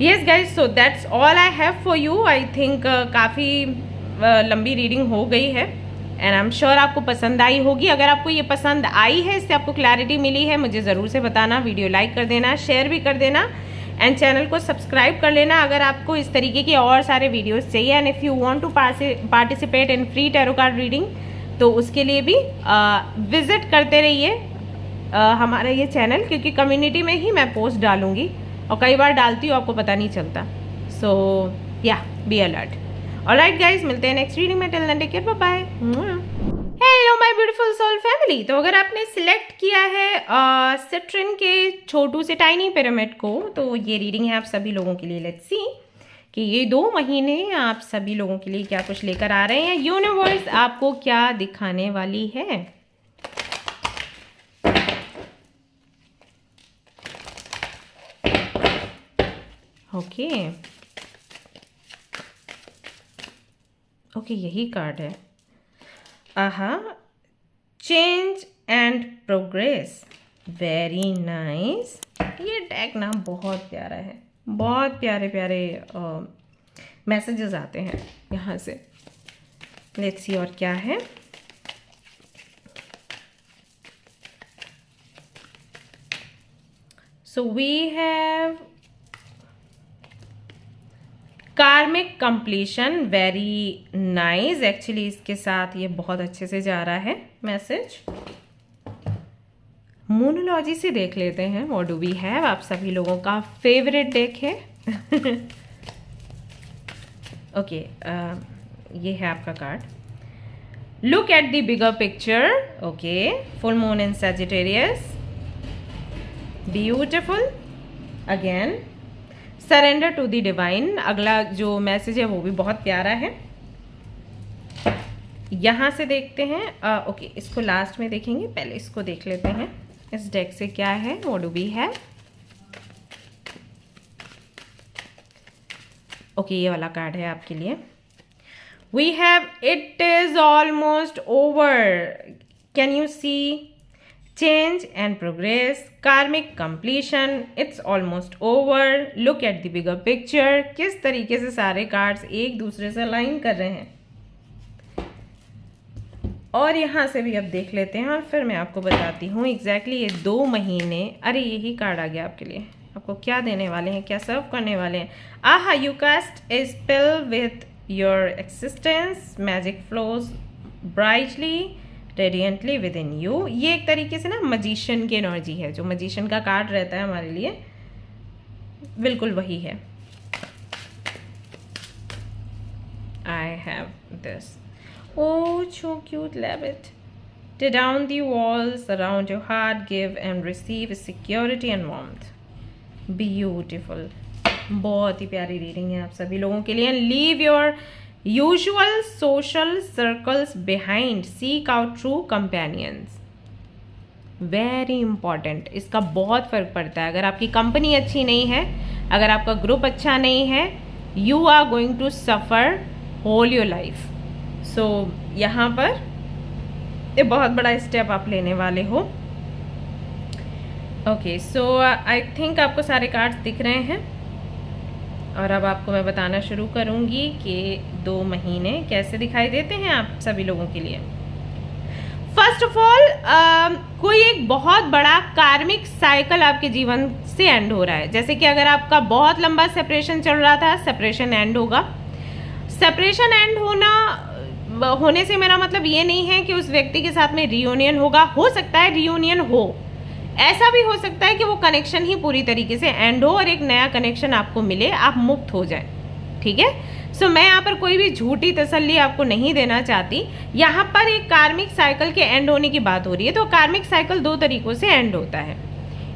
yes guys, so that's all I have for you. I think काफ़ी लंबी रीडिंग हो गई है एंड आई एम श्योर आपको पसंद आई होगी। अगर आपको ये पसंद आई है, इससे आपको क्लैरिटी मिली है, मुझे ज़रूर से बताना, वीडियो लाइक कर देना, शेयर भी कर देना एंड चैनल को सब्सक्राइब कर लेना अगर आपको इस तरीके के और सारे वीडियोस चाहिए। And if you want to participate in free tarot card reading, तो उसके लिए भी विजिट करते रहिए हमारा ये चैनल, क्योंकि कम्युनिटी में ही मैं पोस्ट डालूंगी और कई बार डालती हूँ, आपको पता नहीं चलता। सो या, बी अलर्ट। ऑलराइट गाइज, मिलते हैं नेक्स्ट रीडिंग में। Till then take care, bye bye. Hello my beautiful soul family. तो अगर आपने सिलेक्ट किया है सिट्रिन के छोटू से टाइनी पिरामिड को, तो ये रीडिंग है आप सभी लोगों के लिए। लेट्स सी कि ये 2 महीने आप सभी लोगों के लिए क्या कुछ लेकर आ रहे हैं। यूनिवर्स आपको क्या दिखाने वाली है। ओके ओके, यही कार्ड है। आहा, change and progress, very nice. ये डेक ना बहुत प्यारा है, बहुत प्यारे प्यारे मैसेजेस आते हैं यहाँ से। लेट्स सी और क्या है। सो वी हैव कार्मिक कंप्लीशन, वेरी नाइस। एक्चुअली इसके साथ ये बहुत अच्छे से जा रहा है मैसेज। मूनोलॉजी से देख लेते हैं व्हाट डू वी हैव। आप सभी लोगों का फेवरेट डेक है। ओके, ये है आपका card. Look at the bigger picture. Okay, full moon in Sagittarius, beautiful. Again surrender to the divine. अगला जो मैसेज है वो भी बहुत प्यारा है। यहाँ से देखते हैं। ओके, इसको लास्ट में देखेंगे, पहले इसको देख लेते हैं इस डेक से क्या है। What do we have. Okay, ये वाला कार्ड है आपके लिए। We have it is almost over. Can you see? Change and progress, karmic completion, it's almost over, look at the bigger picture। किस तरीके से सारे कार्ड्स एक दूसरे से अलाइन कर रहे हैं। और यहाँ से भी अब देख लेते हैं और फिर मैं आपको बताती हूँ एग्जैक्टली ये 2 महीने। अरे यही कार्ड आ गया आपके लिए, आपको क्या देने वाले हैं, क्या सर्व करने वाले हैं। Aha, you cast a spell with your existence, magic flows brightly radiantly within you. ये एक तरीके से ना मजिशियन की एनर्जी है, जो मजिशियन का कार्ड रहता है हमारे लिए, बिल्कुल वही है। I have this. Oh so cute, love it. Tear down the walls around your heart, give and receive security and warmth. Beautiful. बहुत ही प्यारी रीडिंग है आप सभी लोगों के लिए। Leave your usual social circles behind, seek out true companions. Very important, इसका बहुत फर्क पड़ता है। अगर आपकी कंपनी अच्छी नहीं है, अगर आपका ग्रुप अच्छा नहीं है, you are going to suffer whole your life. So यहाँ पर एक बहुत बड़ा स्टेप आप लेने वाले हो। ओके, सो आई थिंक आपको सारे कार्ड्स दिख रहे हैं और अब आपको मैं बताना शुरू करूँगी कि 2 महीने कैसे दिखाई देते हैं आप सभी लोगों के लिए। फर्स्ट ऑफ ऑल कोई एक बहुत बड़ा कार्मिक साइकिल आपके जीवन से एंड हो रहा है। जैसे कि अगर आपका बहुत लंबा सेपरेशन चल रहा था, सेपरेशन एंड होगा। सेपरेशन एंड होने से मेरा मतलब ये नहीं है कि उस व्यक्ति के साथ में रियूनियन होगा। हो सकता है रियूनियन हो, ऐसा भी हो सकता है कि वो कनेक्शन ही पूरी तरीके से एंड हो और एक नया कनेक्शन आपको मिले, आप मुक्त हो जाए। ठीक है, सो मैं यहाँ पर कोई भी झूठी तसल्ली आपको नहीं देना चाहती। यहाँ पर एक कार्मिक साइकिल के एंड होने की बात हो रही है। तो कार्मिक साइकिल दो तरीकों से एंड होता है।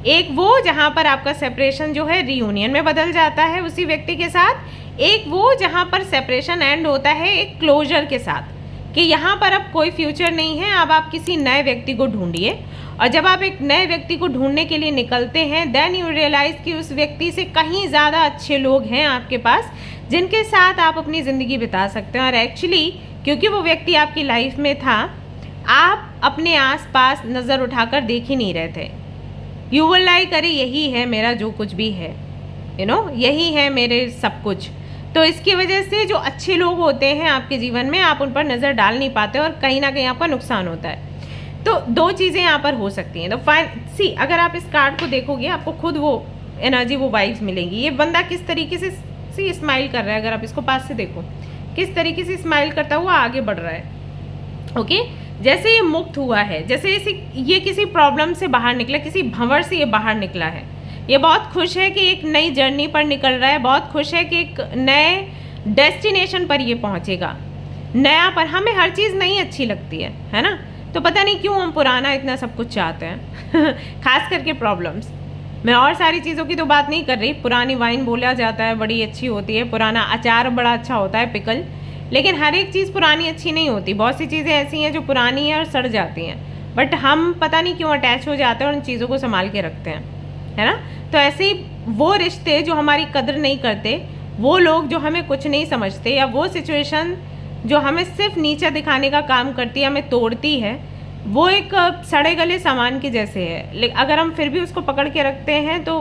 एक वो जहाँ पर आपका सेपरेशन जो है रियूनियन में बदल जाता है उसी व्यक्ति के साथ। एक वो जहाँ पर सेपरेशन एंड होता है एक क्लोजर के साथ, कि यहाँ पर अब कोई फ्यूचर नहीं है, अब आप किसी नए व्यक्ति को ढूंढिए। और जब आप एक नए व्यक्ति को ढूंढने के लिए निकलते हैं, देन यू रियलाइज़ कि उस व्यक्ति से कहीं ज़्यादा अच्छे लोग हैं आपके पास, जिनके साथ आप अपनी ज़िंदगी बिता सकते हैं। और एक्चुअली क्योंकि वो व्यक्ति आपकी लाइफ में था, आप अपने आसपास नज़र उठाकर देख ही नहीं रहे थे। यू विल लाइक अरे यही है मेरा जो कुछ भी है, यही है मेरे सब कुछ। तो इसकी वजह से जो अच्छे लोग होते हैं आपके जीवन में, आप उन पर नज़र डाल नहीं पाते और कहीं ना कहीं आपका नुकसान होता है। तो दो चीज़ें यहाँ पर हो सकती हैं। तो अगर आप इस कार्ड को देखोगे, आपको खुद वो एनर्जी, वो वाइब्स मिलेंगी। ये बंदा किस तरीके से स्माइल कर रहा है, अगर आप इसको पास से देखो, किस तरीके से स्माइल करता हुआ आगे बढ़ रहा है। ओके, जैसे ये मुक्त हुआ है, जैसे ये किसी प्रॉब्लम से बाहर निकला, किसी भंवर से ये बाहर निकला है। ये बहुत खुश है कि एक नई जर्नी पर निकल रहा है, बहुत खुश है कि एक नए डेस्टिनेशन पर ये पहुंचेगा। नया पर हमें हर चीज़ नई अच्छी लगती है ना। तो पता नहीं क्यों हम पुराना इतना सब कुछ चाहते हैं खास करके प्रॉब्लम्स। मैं और सारी चीज़ों की तो बात नहीं कर रही। पुरानी वाइन बोला जाता है बड़ी अच्छी होती है, पुराना अचार बड़ा अच्छा होता है, पिकल, लेकिन हर एक चीज़ पुरानी अच्छी नहीं होती। बहुत सी चीज़ें ऐसी हैं जो पुरानी हैं और सड़ जाती हैं, बट हम पता नहीं क्यों अटैच हो जाते हैं और उन चीज़ों को संभाल के रखते हैं, है ना। तो ऐसे ही वो रिश्ते जो हमारी कदर नहीं करते, वो लोग जो हमें कुछ नहीं समझते, या वो सिचुएशन जो हमें सिर्फ नीचा दिखाने का काम करती है, हमें तोड़ती है, वो एक सड़े गले सामान के जैसे है। लेकिन अगर हम फिर भी उसको पकड़ के रखते हैं तो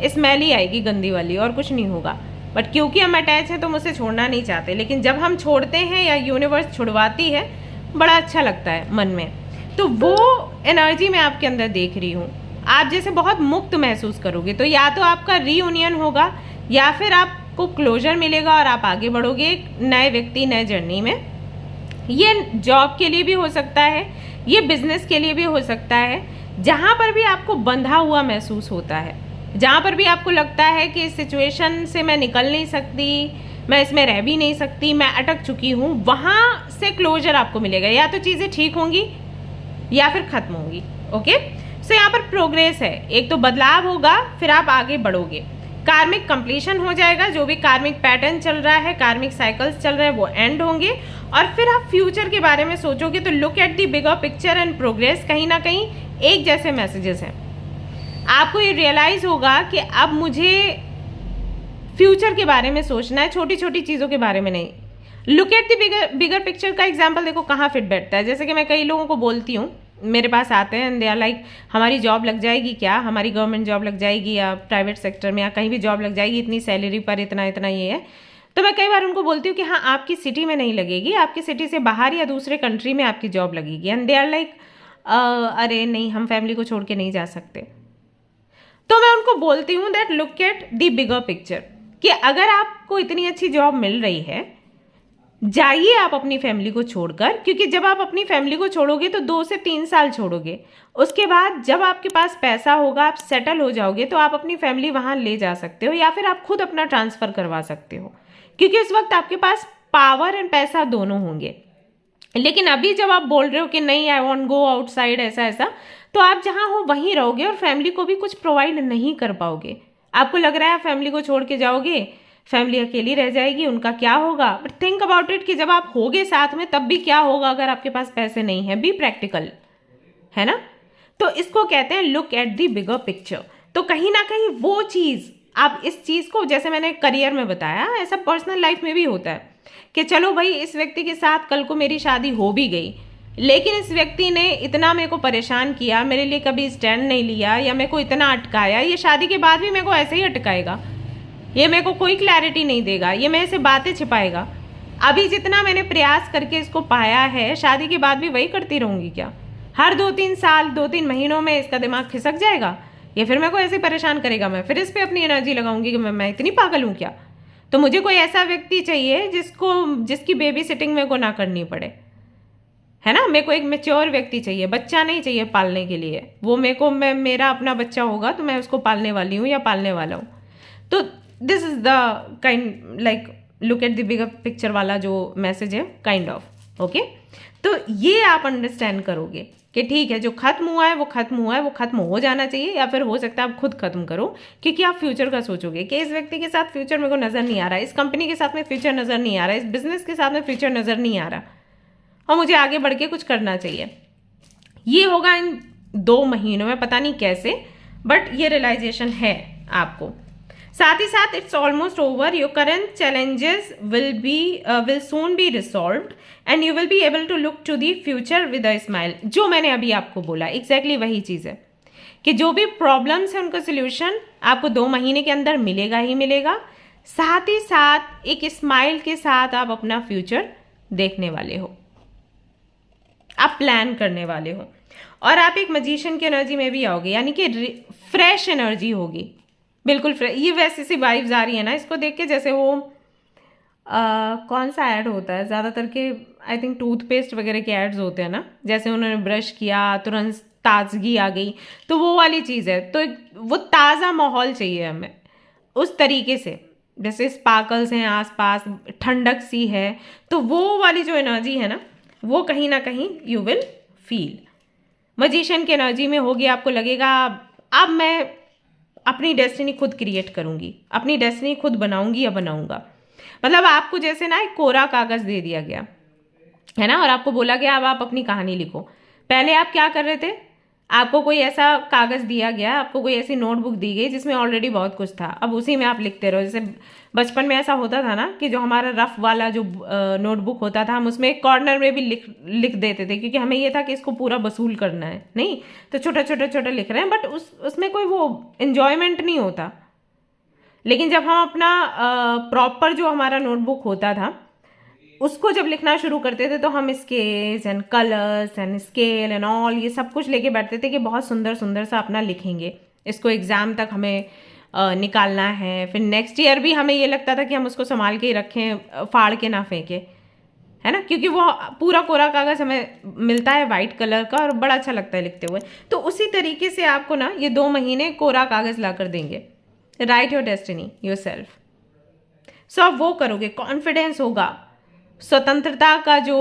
स्मेल ही आएगी गंदी वाली, और कुछ नहीं होगा। बट क्योंकि हम अटैच हैं तो हम उसे छोड़ना नहीं चाहते, लेकिन जब हम छोड़ते हैं या यूनिवर्स छुड़वाती है, बड़ा अच्छा लगता है मन में। तो वो एनर्जी मैं आपके अंदर देख रही हूँ। आप जैसे बहुत मुक्त महसूस करोगे, तो या तो आपका रीयूनियन होगा या फिर आपको क्लोजर मिलेगा और आप आगे बढ़ोगे एक नए व्यक्ति, नए जर्नी में। ये जॉब के लिए भी हो सकता है, ये बिजनेस के लिए भी हो सकता है। जहाँ पर भी आपको बंधा हुआ महसूस होता है, जहाँ पर भी आपको लगता है कि इस सिचुएशन से मैं निकल नहीं सकती, मैं इसमें रह भी नहीं सकती, मैं अटक चुकी हूँ, वहाँ से क्लोजर आपको मिलेगा। या तो चीज़ें ठीक होंगी या फिर ख़त्म होंगी। ओके, सो यहाँ पर प्रोग्रेस है, एक तो बदलाव होगा, फिर आप आगे बढ़ोगे। कार्मिक कंप्लीशन हो जाएगा, जो भी कार्मिक पैटर्न चल रहा है, कार्मिक साइकिल्स चल रहे हैं, वो एंड होंगे। और फिर आप फ्यूचर के बारे में सोचोगे तो look at the bigger picture and progress, कहीं ना कहीं एक जैसे मैसेजेस हैं। आपको ये रियलाइज़ होगा कि अब मुझे फ्यूचर के बारे में सोचना है, छोटी छोटी चीज़ों के बारे में नहीं। Look at the bigger picture का एग्जाम्पल देखो कहाँ फिट बैठता है। जैसे कि मैं कई लोगों को बोलती हूँ, मेरे पास आते हैं, दे आर लाइक हमारी जॉब लग जाएगी क्या, हमारी गवर्नमेंट जॉब लग जाएगी या प्राइवेट सेक्टर में या कहीं भी जॉब लग जाएगी, इतनी सैलरी पर इतना इतना ये है। तो मैं कई बार उनको बोलती हूँ कि हाँ, आपकी सिटी में नहीं लगेगी, आपकी सिटी से बाहर या दूसरे कंट्री में आपकी जॉब लगेगी। एंड दे आर लाइक अरे नहीं, हम फैमिली को छोड़ के नहीं जा सकते। तो मैं उनको बोलती हूँ that look at the bigger picture, कि अगर आपको इतनी अच्छी जॉब मिल रही है, जाइए आप अपनी फैमिली को छोड़कर, क्योंकि जब आप अपनी फैमिली को छोड़ोगे तो 2 से 3 साल छोड़ोगे। उसके बाद जब आपके पास पैसा होगा, आप सेटल हो जाओगे, तो आप अपनी फैमिली वहाँ ले जा सकते हो, या फिर आप खुद अपना ट्रांसफ़र करवा सकते हो, क्योंकि उस वक्त आपके पास पावर एंड पैसा दोनों होंगे। लेकिन अभी जब आप बोल रहे हो कि नहीं, आई वॉन्ट गो आउटसाइड, ऐसा ऐसा, तो आप जहाँ हो वहीं रहोगे और फैमिली को भी कुछ प्रोवाइड नहीं कर पाओगे। आपको लग रहा है आप फैमिली को छोड़ के जाओगे, फैमिली अकेली रह जाएगी, उनका क्या होगा। बट थिंक अबाउट इट कि जब आप होगे साथ में, तब भी क्या होगा अगर आपके पास पैसे नहीं है। बी प्रैक्टिकल, है ना। तो इसको कहते हैं look at the bigger picture. तो कहीं ना कहीं वो चीज़, आप इस चीज़ को, जैसे मैंने करियर में बताया, ऐसा पर्सनल लाइफ में भी होता है कि चलो भाई, इस व्यक्ति के साथ कल को मेरी शादी हो भी गई, लेकिन इस व्यक्ति ने इतना मेरे को परेशान किया, मेरे लिए कभी स्टैंड नहीं लिया, या मेरे को इतना अटकाया, ये शादी के बाद भी मेरे को ऐसे ही अटकाएगा, ये मेरे को कोई क्लैरिटी नहीं देगा, ये मेरे से बातें छिपाएगा। अभी जितना मैंने प्रयास करके इसको पाया है, शादी के बाद भी वही करती रहूंगी क्या? हर 2-3 साल 2-3 महीनों में इसका दिमाग खिसक जाएगा, या फिर मेरे को ऐसे परेशान करेगा, मैं फिर इस पर अपनी एनर्जी लगाऊंगी कि मैं इतनी पागल हूँ क्या? तो मुझे कोई ऐसा व्यक्ति चाहिए जिसकी बेबी सिटिंग मेरे को ना करनी पड़े, है ना। मेरे को एक मैच्योर व्यक्ति चाहिए, बच्चा नहीं चाहिए पालने के लिए। वो मेरा अपना बच्चा होगा तो मैं उसको पालने वाली हूँ या पालने वाला हूँ। तो this is the kind like look at the bigger picture वाला जो मैसेज है, काइंड ऑफ ओके। तो ये आप अंडरस्टैंड करोगे कि ठीक है, जो खत्म हुआ है वो खत्म हुआ है, वो खत्म हो जाना चाहिए, या फिर हो सकता है आप खुद खत्म करो, क्योंकि आप फ्यूचर का सोचोगे कि इस व्यक्ति के साथ फ्यूचर मेरे को नजर नहीं आ रहा, इस कंपनी के साथ में फ्यूचर नजर नहीं आ रहा, इस बिजनेस के साथ में फ्यूचर नजर नहीं आ रहा, और मुझे आगे बढ़ के कुछ करना चाहिए। ये होगा इन 2 महीनों में, पता नहीं कैसे, बट ये रियलाइजेशन है आपको। साथ ही साथ it's almost over, your current challenges will soon be resolved and you will be able to look to the future with a smile. जो मैंने अभी आपको बोला एग्जैक्टली वही चीज़ है कि जो भी प्रॉब्लम्स है उनका सोल्यूशन आपको 2 महीने के अंदर मिलेगा ही मिलेगा। साथ ही साथ एक स्माइल के साथ आप अपना फ्यूचर देखने वाले हो, आप प्लान करने वाले हो, और आप एक मजिशियन की एनर्जी में भी आओगे, यानी कि फ्रेश एनर्जी होगी, बिल्कुल फ्रेश। ये वैसी सी वाइब्स आ रही है ना इसको देख के, जैसे वो कौन सा ऐड होता है ज़्यादातर के, आई थिंक टूथपेस्ट वगैरह के एड्स होते हैं ना, जैसे उन्होंने ब्रश किया तुरंत ताजगी आ गई, तो वो वाली चीज़ है। तो वो ताज़ा माहौल चाहिए हमें उस तरीके से, जैसे स्पार्कल्स हैं आसपास, ठंडक सी है, तो वो वाली जो एनर्जी है ना, वो कहीं ना कहीं यू विल फील मजिशियन की एनर्जी में होगी। आपको लगेगा अब मैं अपनी डेस्टिनी खुद क्रिएट करूंगी, अपनी डेस्टिनी खुद बनाऊंगी या बनाऊंगा। मतलब आपको जैसे ना एक कोरा कागज दे दिया गया है ना, और आपको बोला गया अब आप अपनी कहानी लिखो। पहले आप क्या कर रहे थे, आपको कोई ऐसा कागज दिया गया, आपको कोई ऐसी नोटबुक दी गई जिसमें ऑलरेडी बहुत कुछ था, अब उसी में आप लिखते रहो। जैसे बचपन में ऐसा होता था ना कि जो हमारा रफ वाला जो नोटबुक होता था, हम उसमें एक कॉर्नर में भी लिख देते थे, क्योंकि हमें ये था कि इसको पूरा वसूल करना है, नहीं तो छोटा छोटा छोटा लिख रहे हैं, बट उसमें कोई वो एंजॉयमेंट नहीं होता। लेकिन जब हम अपना प्रॉपर जो हमारा नोटबुक होता था उसको जब लिखना शुरू करते थे, तो हम scales and colours and scale and all ये सब कुछ लेके बैठते थे कि बहुत सुंदर सुंदर सा अपना लिखेंगे, इसको एग्ज़ाम तक हमें निकालना है। फिर नेक्स्ट ईयर भी हमें ये लगता था कि हम उसको संभाल के ही रखें, फाड़ के ना फेंके, है ना, क्योंकि वो पूरा कोरा कागज़ हमें मिलता है वाइट कलर का और बड़ा अच्छा लगता है लिखते हुए। तो उसी तरीके से आपको ना ये 2 महीने कोरा कागज़ ला कर देंगे। Write your destiny yourself. So आप वो करोगे, कॉन्फिडेंस होगा, स्वतंत्रता का जो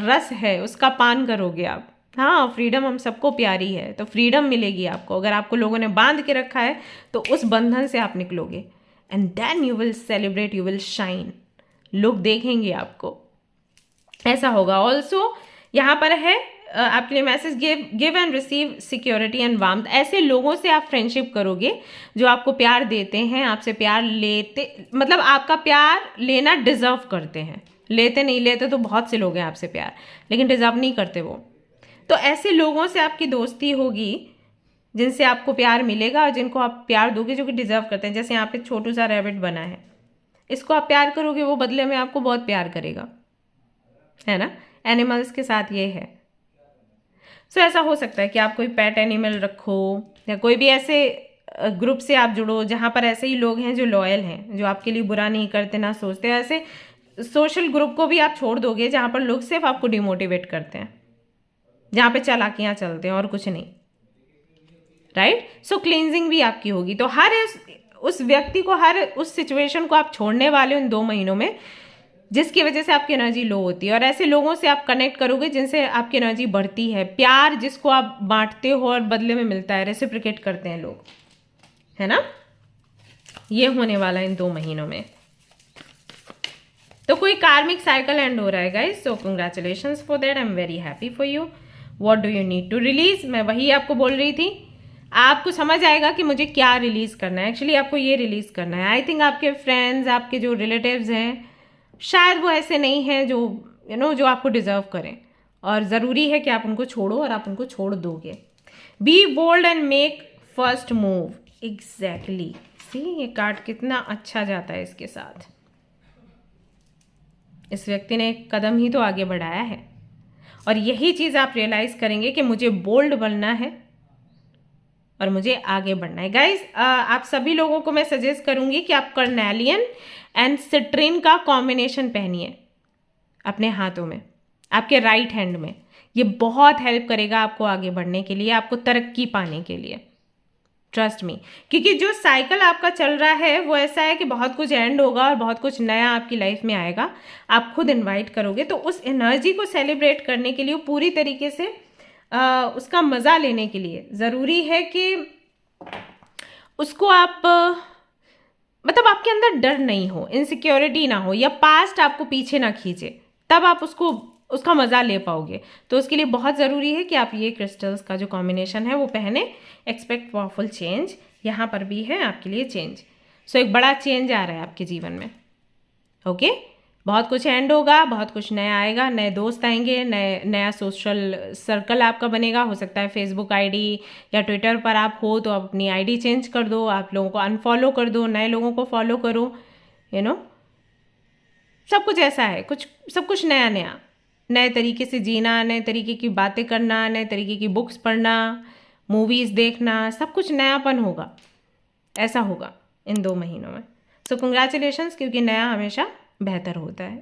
रस है उसका पान करोगे आप। हाँ, फ्रीडम हम सबको प्यारी है, तो फ्रीडम मिलेगी आपको। अगर आपको लोगों ने बांध के रखा है तो उस बंधन से आप निकलोगे, and then you will celebrate, you will shine. लोग देखेंगे आपको, ऐसा होगा। ऑल्सो यहाँ पर है आपके लिए message, give and receive security and warmth. ऐसे लोगों से आप फ्रेंडशिप करोगे जो आपको प्यार देते हैं, आपसे प्यार लेते, मतलब आपका प्यार लेना डिजर्व करते हैं। लेते नहीं, लेते तो बहुत से लोग हैं आपसे प्यार, लेकिन डिजर्व नहीं करते वो। तो ऐसे लोगों से आपकी दोस्ती होगी जिनसे आपको प्यार मिलेगा और जिनको आप प्यार दोगे, जो कि डिजर्व करते हैं। जैसे यहाँ पे छोटू सा रैबिट बना है, इसको आप प्यार करोगे, वो बदले में आपको बहुत प्यार करेगा, है ना। एनिमल्स के साथ ये है। सो ऐसा हो सकता है कि आप कोई पेट एनिमल रखो, या कोई भी ऐसे ग्रुप से आप जुड़ो जहाँ पर ऐसे ही लोग हैं जो लॉयल हैं, जो आपके लिए बुरा नहीं करते ना सोचते। ऐसे सोशल ग्रुप को भी आप छोड़ दोगे जहाँ पर लोग सिर्फ आपको डिमोटिवेट करते हैं, जहाँ पे चालाकियाँ चलते हैं और कुछ नहीं, राइट। सो क्लींजिंग भी आपकी होगी। तो हर उस व्यक्ति को, हर उस सिचुएशन को आप छोड़ने वाले हो इन 2 महीनों में, जिसकी वजह से आपकी एनर्जी लो होती है। और ऐसे लोगों से आप कनेक्ट करोगे जिनसे आपकी एनर्जी बढ़ती है। प्यार जिसको आप बांटते हो और बदले में मिलता है, रेसिप्रोकेट करते हैं लोग, है ना। ये होने वाला है इन 2 महीनों में। तो कोई कार्मिक साइकिल एंड हो रहा है guys, so congratulations for that, I am very happy for you. What do you need to release, मैं वही आपको बोल रही थी। आपको समझ आएगा कि मुझे क्या रिलीज करना है। एक्चुअली आपको ये रिलीज करना है। आई थिंक आपके फ्रेंड्स, आपके जो रिलेटिव्स हैं, शायद वो ऐसे नहीं हैं जो जो आपको डिजर्व करें, और ज़रूरी है कि आप उनको छोड़ो, और आप उनको छोड़ दोगे। Be bold and make first move. Exactly, see ये कार्ड कितना अच्छा जाता है इसके साथ। इस व्यक्ति ने एक कदम ही तो आगे बढ़ाया है, और यही चीज़ आप रियलाइज़ करेंगे कि मुझे बोल्ड बनना है और मुझे आगे बढ़ना है। गाइज, आप सभी लोगों को मैं सजेस्ट करूंगी कि आप कार्नेलियन एंड सिट्रिन का कॉम्बिनेशन पहनिए अपने हाथों में, आपके राइट हैंड में। ये बहुत हेल्प करेगा आपको आगे बढ़ने के लिए, आपको तरक्की पाने के लिए। ट्रस्ट मी, क्योंकि जो साइकिल आपका चल रहा है वो ऐसा है कि बहुत कुछ एंड होगा और बहुत कुछ नया आपकी लाइफ में आएगा। आप खुद इनवाइट करोगे, तो उस एनर्जी को सेलिब्रेट करने के लिए, पूरी तरीके से उसका मज़ा लेने के लिए ज़रूरी है कि उसको आप मतलब आपके अंदर डर नहीं हो, इनसिक्योरिटी ना हो, या पास्ट आपको पीछे ना खींचे, तब आप उसका मज़ा ले पाओगे। तो उसके लिए बहुत ज़रूरी है कि आप ये क्रिस्टल्स का जो कॉम्बिनेशन है वो पहने। एक्सपेक्ट पावरफुल चेंज, यहाँ पर भी है आपके लिए चेंज। सो एक बड़ा चेंज आ रहा है आपके जीवन में। ओके, बहुत कुछ एंड होगा, बहुत कुछ नया आएगा, नए दोस्त आएंगे, नया सोशल सर्कल आपका बनेगा। हो सकता है फेसबुक आईडी या ट्विटर पर आप हो तो आप अपनी आईडी चेंज कर दो, आप लोगों को अनफॉलो कर दो, नए लोगों को फॉलो करो। सब कुछ ऐसा है, सब कुछ नया नया, नए तरीके से जीना, नए तरीके की बातें करना, नए तरीके की बुक्स पढ़ना, मूवीज़ देखना, सब कुछ नयापन होगा। ऐसा होगा इन 2 महीनों में। सो कंग्रेचुलेशंस, क्योंकि नया हमेशा बेहतर होता है।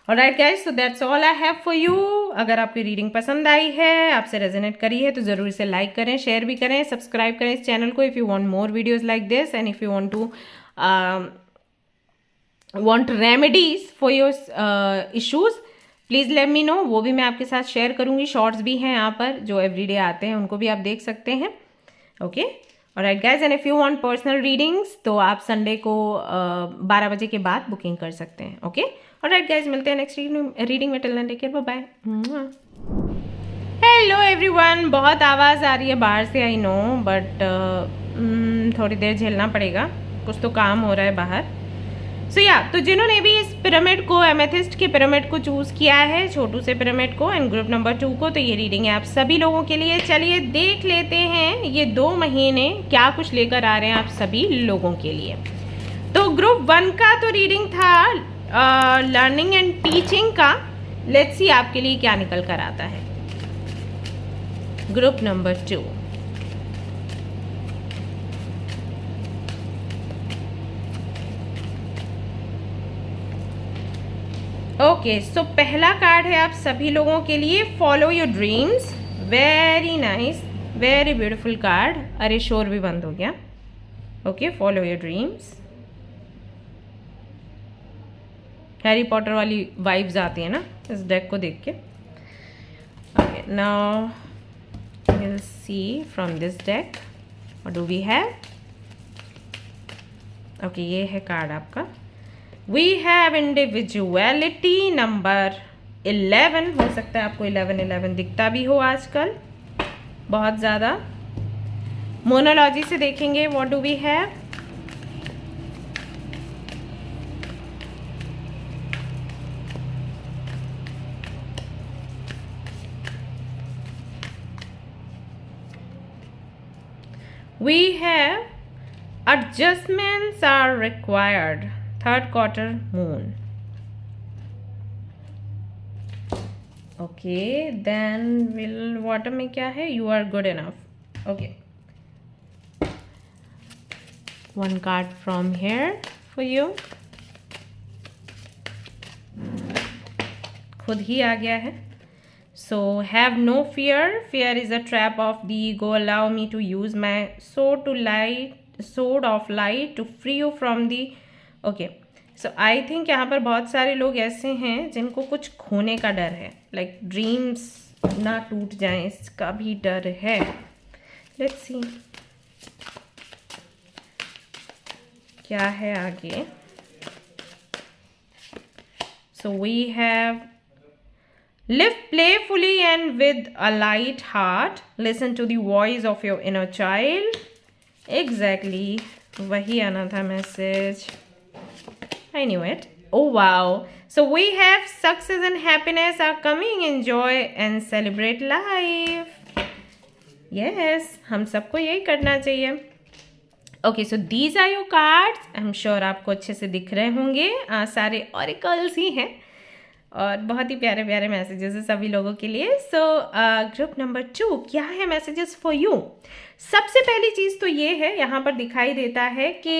Alright guys, so that's all I have for you. अगर आपकी रीडिंग पसंद आई है, आपसे रेजोनेट करी है, तो ज़रूर इसे लाइक करें, शेयर भी करें, सब्सक्राइब करें इस चैनल को if you want more videos like this, and if you want to want remedies for your issues, please let me know. वो भी मैं आपके साथ शेयर करूँगी। शॉर्ट्स भी हैं यहाँ पर जो एवरीडे आते हैं, उनको भी आप देख सकते हैं। Okay, alright guys, and if you want personal readings तो आप संडे को 12 बजे के बाद बुकिंग कर सकते हैं। ओके, ऑलराइट गाइज, मिलते हैं नेक्स्ट रीडिंग में। Till then take care, bye. Hello everyone, बहुत आवाज़ आ रही है बाहर से, आई नो, बट थोड़ी देर झेलना पड़ेगा, कुछ तो काम हो रहा है बाहर। तो जिन्होंने भी इस पिरामिड को, एमेथिस्ट के पिरामिड को चूज़ किया है, छोटू से पिरामिड को, एंड ग्रुप नंबर 2 को, तो ये रीडिंग है आप सभी लोगों के लिए। चलिए देख लेते हैं ये 2 महीने क्या कुछ लेकर आ रहे हैं आप सभी लोगों के लिए। तो ग्रुप 1 का तो रीडिंग था लर्निंग एंड टीचिंग का। लेट्स सी आपके लिए क्या निकल कर आता है। ग्रुप नंबर 2, ओके, सो पहला कार्ड है आप सभी लोगों के लिए, follow your dreams. Very nice, very beautiful card. अरे शोर भी बंद हो गया। Okay, follow your dreams. Harry Potter वाली वाइब्स आती है ना इस डेक को देख के। Okay, now will see from this deck what do we have. Okay, ये है कार्ड आपका। We have individuality number 11। हो सकता है आपको 11 दिखता भी हो आजकल बहुत ज़्यादा। मोनोलॉजी से देखेंगे what do we have। We have adjustments are required, 3rd quarter moon। Okay, then will water में क्या है, you are good enough. Okay, 1 card from here for you. खुद ही आ गया है। So have no fear, fear is a trap of the ego, allow me to use my sword of light to free you from the। Okay, so I think यहाँ पर बहुत सारे लोग ऐसे हैं जिनको कुछ खोने का डर है, लाइक ड्रीम्स ना टूट जाएं, इसका भी डर है। लेट्स सी क्या है आगे। So we have live playfully and with a light heart, listen to the voice of your inner child। Exactly, वही आना था message. I knew it। Oh wow, so we have success and happiness are coming, enjoy and celebrate life। Yes, हम सबको यही करना चाहिए। Okay, so these are your cards. I am sure आपको अच्छे से दिख रहे होंगे। सारे ऑरिकल्स ही हैं, और बहुत ही प्यारे प्यारे मैसेजेस है सभी लोगों के लिए। सो ग्रुप नंबर 2, क्या है मैसेजेस फॉर यू? सबसे पहली चीज़ तो ये है, यहाँ पर दिखाई देता है कि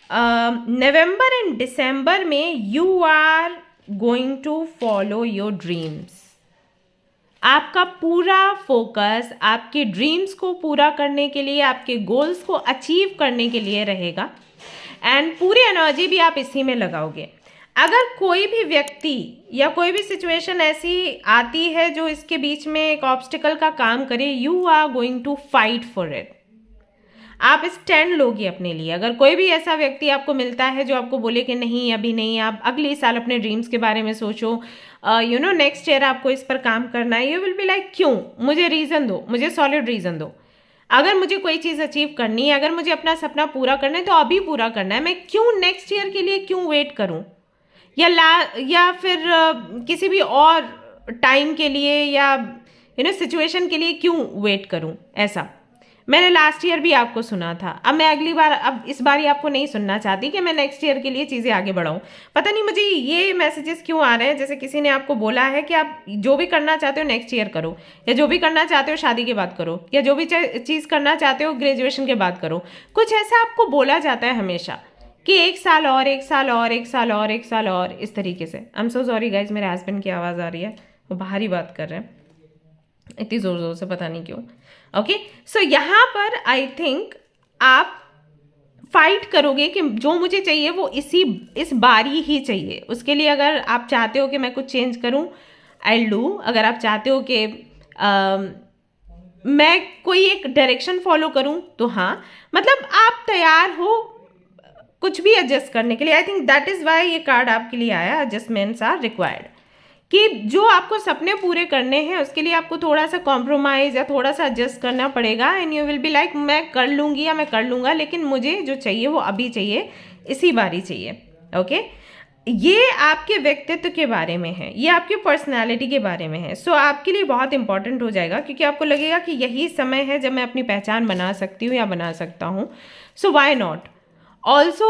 नवंबर एंड दिसंबर में you are going to follow your dreams. आपका पूरा फोकस आपके ड्रीम्स को पूरा करने के लिए, आपके गोल्स को अचीव करने के लिए रहेगा एंड पूरी एनर्जी भी आप इसी में लगाओगे। अगर कोई भी व्यक्ति या कोई भी सिचुएशन ऐसी आती है जो इसके बीच में एक ऑब्स्टिकल का काम करे, you are going to fight for it. आप स्टैंड लोगे अपने लिए। अगर कोई भी ऐसा व्यक्ति आपको मिलता है जो आपको बोले कि नहीं अभी नहीं, आप अगले साल अपने ड्रीम्स के बारे में सोचो, नेक्स्ट ईयर आपको इस पर काम करना है, यू विल बी लाइक क्यों, मुझे रीज़न दो, मुझे सॉलिड रीज़न दो। अगर मुझे कोई चीज़ अचीव करनी है, अगर मुझे अपना सपना पूरा करना है तो अभी पूरा करना है, मैं क्यों नेक्स्ट ईयर के लिए क्यों वेट करूं, या फिर किसी भी और टाइम के लिए या सिचुएशन के लिए क्यों वेट करूं। ऐसा मैंने लास्ट ईयर भी आपको सुना था। अब इस बार ही आपको नहीं सुनना चाहती कि मैं नेक्स्ट ईयर के लिए चीज़ें आगे बढ़ाऊं। पता नहीं मुझे ये मैसेजेस क्यों आ रहे हैं, जैसे किसी ने आपको बोला है कि आप जो भी करना चाहते हो नेक्स्ट ईयर करो, या जो भी करना चाहते हो शादी के बाद करो, या जो भी चीज़ करना चाहते हो ग्रेजुएशन के बाद करो। कुछ ऐसा आपको बोला जाता है हमेशा कि 1 साल और 1 साल और 1 साल और 1 साल और, इस तरीके से। I am so sorry guys, मेरे हस्बैंड की आवाज़ आ रही है, वो बाहर ही बात कर रहे हैं इतनी ज़ोर ज़ोर से, पता नहीं क्यों। ओके, सो यहाँ पर आई थिंक आप फाइट करोगे कि जो मुझे चाहिए वो इस बारी ही चाहिए। उसके लिए अगर आप चाहते हो कि मैं कुछ चेंज करूँ, आई डू। अगर आप चाहते हो कि मैं कोई एक डायरेक्शन फॉलो करूँ, तो हाँ, मतलब आप तैयार हो कुछ भी एडजस्ट करने के लिए। I think that is why ये कार्ड आपके लिए आया, एडजस्टमेंट्स आर रिक्वायर्ड। कि जो आपको सपने पूरे करने हैं उसके लिए आपको थोड़ा सा कॉम्प्रोमाइज़ या थोड़ा सा एडजस्ट करना पड़ेगा and you will be like मैं कर लूँगी या मैं कर लूँगा, लेकिन मुझे जो चाहिए वो अभी चाहिए, इसी बारी चाहिए। ओके, ये आपके व्यक्तित्व के बारे में है, ये आपकी पर्सनालिटी के बारे में है। सो आपके लिए बहुत इंपॉर्टेंट हो जाएगा, क्योंकि आपको लगेगा कि यही समय है जब मैं अपनी पहचान बना सकती हूँ या बना सकता हूँ। सो वाई नॉट। ऑल्सो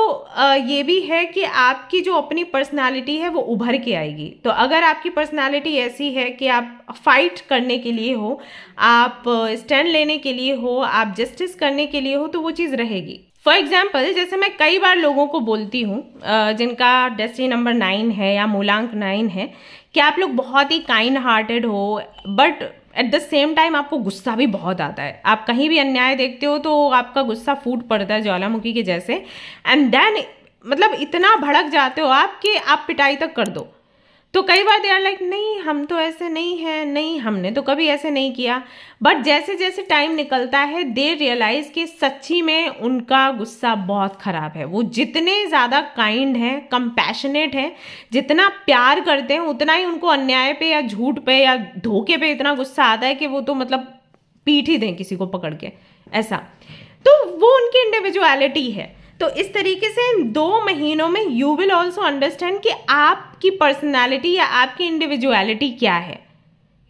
ये भी है कि आपकी जो अपनी पर्सनालिटी है वो उभर के आएगी। तो अगर आपकी पर्सनालिटी ऐसी है कि आप फाइट करने के लिए हो, आप स्टैंड लेने के लिए हो, आप जस्टिस करने के लिए हो, तो वो चीज़ रहेगी। फॉर एग्जाम्पल, जैसे मैं कई बार लोगों को बोलती हूँ जिनका डेस्टिनी नंबर 9 है या मूलांक 9 है, कि आप लोग बहुत ही काइंड हार्टेड हो, but at the same time आपको गुस्सा भी बहुत आता है। आप कहीं भी अन्याय देखते हो तो आपका गुस्सा फूट पड़ता है ज्वालामुखी के जैसे, एंड देन मतलब इतना भड़क जाते हो आप कि आप पिटाई तक कर दो। तो कई बार दे आर लाइक नहीं हम तो ऐसे नहीं हैं, नहीं हमने तो कभी ऐसे नहीं किया। बट जैसे जैसे टाइम निकलता है दे रियलाइज़ कि सच्ची में उनका गुस्सा बहुत ख़राब है। वो जितने ज़्यादा काइंड हैं, कंपैशनेट हैं, जितना प्यार करते हैं, उतना ही उनको अन्याय पे या झूठ पे या धोखे पे इतना गुस्सा आता है कि वो तो मतलब पीट ही दें किसी को पकड़ के, ऐसा। तो वो उनकी इंडिविजुअलिटी है। तो इस तरीके से इन 2 महीनों में यू विल ऑल्सो अंडरस्टैंड कि आपकी पर्सनैलिटी या आपकी इंडिविजुअलिटी क्या है,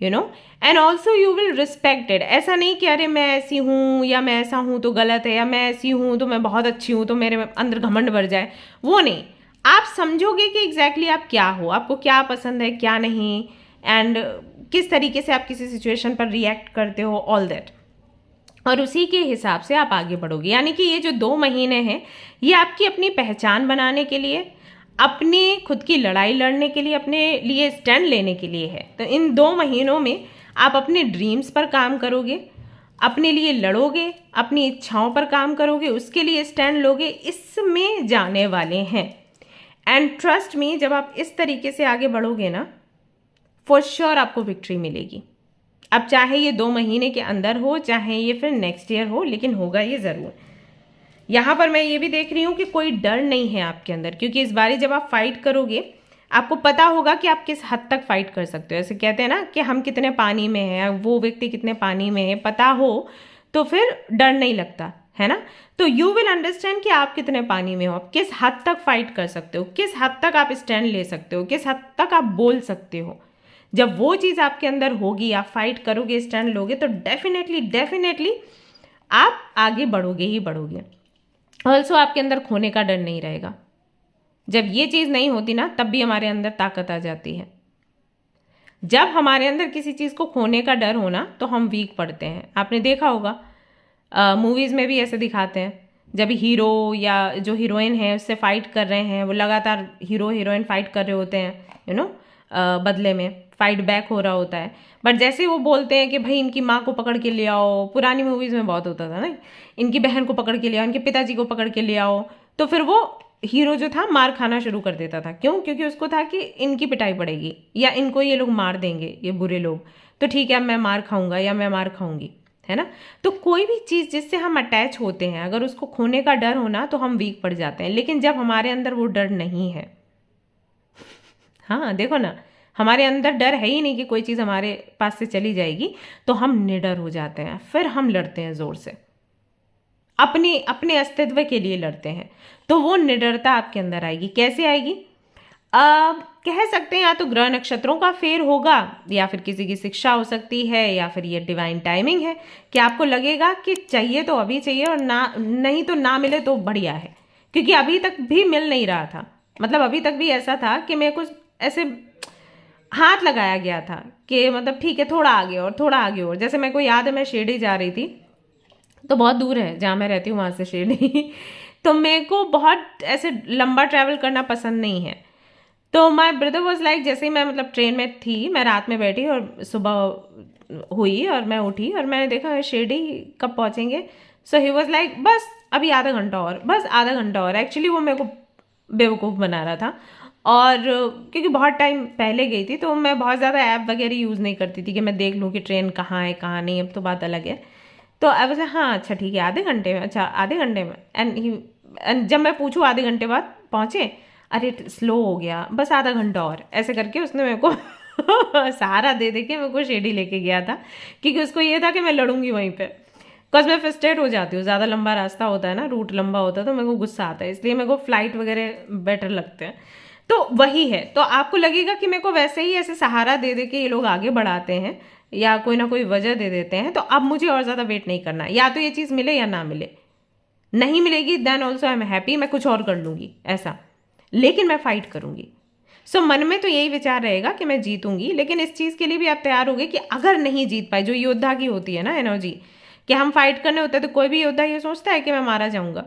and also you will respect it. ऐसा नहीं कि अरे मैं ऐसी हूँ या मैं ऐसा हूँ तो गलत है, या मैं ऐसी हूँ तो मैं बहुत अच्छी हूँ तो मेरे अंदर घमंड भर जाए, वो नहीं। आप समझोगे कि एग्जैक्टली आप क्या हो, आपको क्या पसंद है क्या नहीं, एंड किस तरीके से आप किसी सिचुएशन पर रिएक्ट करते हो, ऑल दैट, और उसी के हिसाब से आप आगे बढ़ोगे। यानी कि ये जो 2 महीने हैं ये आपकी अपनी पहचान बनाने के लिए, अपनी खुद की लड़ाई लड़ने के लिए, अपने लिए स्टैंड लेने के लिए है। तो इन 2 महीनों में आप अपने ड्रीम्स पर काम करोगे, अपने लिए लड़ोगे, अपनी इच्छाओं पर काम करोगे, उसके लिए स्टैंड लोगे, इसमें जाने वाले हैं। एंड ट्रस्ट मी, जब आप इस तरीके से आगे बढ़ोगे ना, फॉर श्योर आपको विक्ट्री मिलेगी। अब चाहे ये 2 महीने के अंदर हो, चाहे ये फिर नेक्स्ट ईयर हो, लेकिन होगा ये ज़रूर। यहाँ पर मैं ये भी देख रही हूँ कि कोई डर नहीं है आपके अंदर, क्योंकि इस बारी जब आप फाइट करोगे आपको पता होगा कि आप किस हद तक फाइट कर सकते हो। ऐसे कहते हैं ना कि हम कितने पानी में हैं, वो व्यक्ति कितने पानी में है, पता हो तो फिर डर नहीं लगता है ना। तो यू विल अंडरस्टैंड कि आप कितने पानी में हो, आप किस हद तक फाइट कर सकते हो, किस हद तक आप स्टैंड ले सकते हो, किस हद तक आप बोल सकते हो। जब वो चीज़ आपके अंदर होगी, आप फाइट करोगे, स्टैंड लोगे, तो डेफिनेटली आप आगे बढ़ोगे ही बढ़ोगे। ऑल्सो आपके अंदर खोने का डर नहीं रहेगा। जब ये चीज़ नहीं होती ना, तब भी हमारे अंदर ताकत आ जाती है। जब हमारे अंदर किसी चीज़ को खोने का डर होना तो हम वीक पड़ते हैं। आपने देखा होगा मूवीज़ में भी ऐसे दिखाते हैं, जब हीरो या जो हीरोइन है उससे फाइट कर रहे हैं, वो लगातार हीरो हीरोइन फाइट कर रहे होते हैं, बदले में फाइट बैक हो रहा होता है, बट जैसे वो बोलते हैं कि भाई इनकी माँ को पकड़ के ले आओ, पुरानी मूवीज़ में बहुत होता था ना, इनकी बहन को पकड़ के ले आओ, इनके पिताजी को पकड़ के ले आओ, तो फिर वो हीरो जो था मार खाना शुरू कर देता था। क्यों? क्योंकि उसको था कि इनकी पिटाई पड़ेगी या इनको ये लोग मार देंगे, ये बुरे लोग, तो ठीक है अब मैं मार खाऊंगा या मैं मार खाऊंगी, है ना। तो कोई भी चीज़ जिससे हम अटैच होते हैं, अगर उसको खोने का डर होना तो हम वीक पड़ जाते हैं। लेकिन जब हमारे अंदर वो डर नहीं है, हाँ देखो ना, हमारे अंदर डर है ही नहीं कि कोई चीज़ हमारे पास से चली जाएगी, तो हम निडर हो जाते हैं, फिर हम लड़ते हैं ज़ोर से, अपने अपने अस्तित्व के लिए लड़ते हैं। तो वो निडरता आपके अंदर आएगी। कैसे आएगी? कह सकते हैं या तो ग्रह नक्षत्रों का फेर होगा, या फिर किसी की शिक्षा हो सकती है, या फिर ये डिवाइन टाइमिंग है कि आपको लगेगा कि चाहिए तो अभी चाहिए और ना नहीं तो ना मिले तो बढ़िया है। क्योंकि अभी तक भी मिल नहीं रहा था, मतलब अभी तक भी ऐसा था कि मेरे को ऐसे हाथ लगाया गया था कि मतलब ठीक है थोड़ा आगे और थोड़ा आगे और। जैसे मेरे को याद है मैं शिरडी जा रही थी, तो बहुत दूर है जहाँ मैं रहती हूँ वहाँ से शिरडी तो मेरे को बहुत ऐसे लंबा ट्रैवल करना पसंद नहीं है। तो माय ब्रदर वाज लाइक, जैसे ही मैं मतलब ट्रेन में थी, मैं रात में बैठी और सुबह हुई और मैं उठी और मैंने देखा शिरडी कब पहुँचेंगे। सो ही वाज लाइक बस अभी आधा घंटा और, बस आधा घंटा और। एक्चुअली वो मेरे को बेवकूफ़ बना रहा था, और क्योंकि बहुत टाइम पहले गई थी तो मैं बहुत ज़्यादा ऐप वगैरह यूज़ नहीं करती थी कि मैं देख लूँ कि ट्रेन कहाँ है कहाँ नहीं, अब तो बात अलग है। तो आई वाज हाँ अच्छा ठीक है आधे घंटे में, अच्छा आधे घंटे में। एंड जब मैं पूछूँ आधे घंटे बाद पहुँचे, अरे स्लो हो गया, बस आधा घंटा और, ऐसे करके उसने मेरे को सहारा दे दे के मेरे को शिरडी लेके गया था, क्योंकि उसको ये था कि मैं लड़ूंगी वहीं पे। बिकॉज मैं फ्रस्ट्रेट हो जाती हूँ, ज़्यादा लंबा रास्ता होता है ना, रूट लंबा होता है तो मेरे को गुस्सा आता है, इसलिए मेरे को फ्लाइट वगैरह बेटर लगते हैं। तो वही है, तो आपको लगेगा कि मेरे को वैसे ही ऐसे सहारा दे दे के ये लोग आगे बढ़ाते हैं या कोई ना कोई वजह दे देते हैं, तो अब मुझे और ज़्यादा वेट नहीं करना, या तो ये चीज़ मिले या ना मिले। नहीं मिलेगी then also I am happy, मैं कुछ और कर लूँगी ऐसा, लेकिन मैं फाइट करूँगी। सो मन में तो यही विचार रहेगा कि मैं जीतूंगी, लेकिन इस चीज़ के लिए भी आप तैयार होगे कि अगर नहीं जीत पाए, जो योद्धा की होती है ना एनर्जी, कि हम फाइट करने होते हैं, तो कोई भी योद्धा ये सोचता है कि मैं मारा जाऊंगा,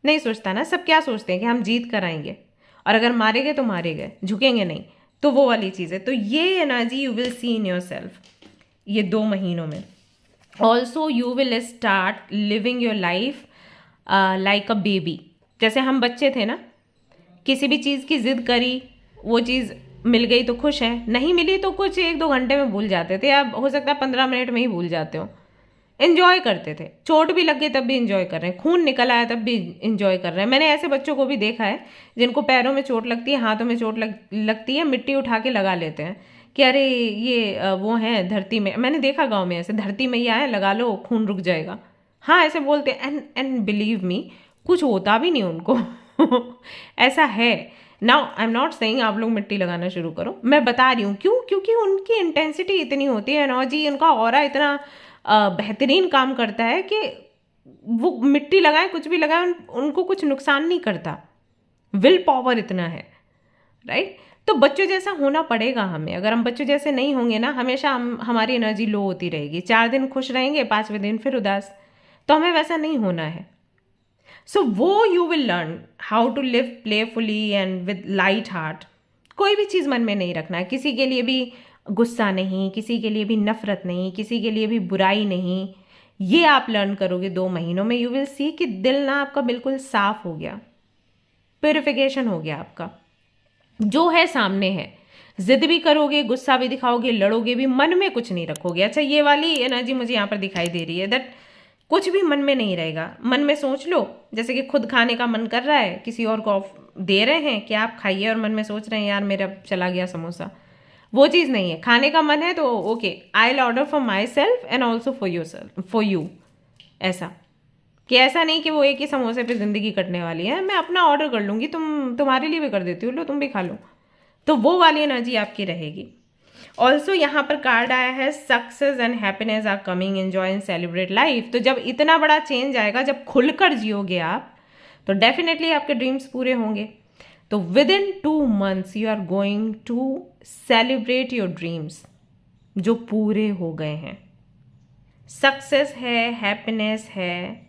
नहीं सोचता ना। सब क्या सोचते हैं कि हम जीत कर आएंगे, और अगर मारे गए तो मारे गए, झुकेंगे नहीं। तो वो वाली चीज़ है। तो ये energy you will see in your self ये 2 महीनों में। Also you will start living your life like a baby. जैसे हम बच्चे थे ना, किसी भी चीज़ की जिद करी, वो चीज़ मिल गई तो खुश है, नहीं मिली तो कुछ 1-2 घंटे में भूल जाते थे, अब हो सकता है 15 मिनट में ही भूल जाते हो। इन्जॉय करते थे, चोट भी लग गई तब भी इन्जॉय कर रहे हैं, खून निकल आया तब भी इन्जॉय कर रहे हैं। मैंने ऐसे बच्चों को भी देखा है जिनको पैरों में चोट लगती है, हाथों में चोट लगती है, मिट्टी उठा के लगा लेते हैं कि अरे ये वो है धरती में। मैंने देखा गाँव में ऐसे, धरती मैया है लगा लो खून रुक जाएगा, हाँ ऐसे बोलते हैं। एंड बिलीव मी कुछ होता भी नहीं उनको ऐसा है। Now I am not saying आप लोग मिट्टी लगाना शुरू करो, मैं बता रही हूँ क्यों, क्योंकि उनकी इंटेंसिटी इतनी होती है, एनर्जी, उनका ऑरा इतना बेहतरीन काम करता है कि वो मिट्टी लगाए कुछ भी लगाए उनको कुछ नुकसान नहीं करता। विल पावर इतना है, राइट। तो बच्चों जैसा होना पड़ेगा हमें। अगर हम बच्चों जैसे नहीं होंगे ना, हमेशा हमारी एनर्जी लो होती रहेगी, 4 दिन खुश रहेंगे, 5वें दिन फिर उदास। तो हमें वैसा नहीं होना है। सो वो you will learn how to live playfully and with light heart. कोई भी चीज़ मन में नहीं रखना है, किसी के लिए भी गुस्सा नहीं, किसी के लिए भी नफरत नहीं, किसी के लिए भी बुराई नहीं। ये आप लर्न करोगे 2 महीनों में। यू विल सी कि दिल ना आपका बिल्कुल साफ हो गया, प्योरिफिकेशन हो गया आपका, जो है सामने है। जिद भी करोगे, गुस्सा भी दिखाओगे, लड़ोगे भी, मन में कुछ नहीं रखोगे। अच्छा ये वाली एनर्जी मुझे यहाँ पर दिखाई दे रही है, दैट कुछ भी मन में नहीं रहेगा। मन में सोच लो, जैसे कि खुद खाने का मन कर रहा है, किसी और को दे रहे हैं कि आप खाइए, और मन में सोच रहे हैं यार मेरा चला गया समोसा। वो चीज़ नहीं है। खाने का मन है तो okay, I will order for my self and also for your self, for you. ऐसा कि ऐसा नहीं कि वो एक ही समोसे पे ज़िंदगी कटने वाली है, मैं अपना ऑर्डर कर लूँगी, तुम्हारे लिए भी कर देती हूँ, लो तुम भी खा लो। तो वो वाली एनर्जी आपकी रहेगी। ऑल्सो यहाँ पर कार्ड आया है success and happiness are coming, enjoy and celebrate life. तो जब इतना बड़ा चेंज आएगा, जब खुलकर जियोगे आप, तो डेफिनेटली आपके ड्रीम्स पूरे होंगे। तो within 2 months you are going to celebrate your dreams. जो पूरे हो गए हैं। सक्सेस है, हैप्पीनेस है,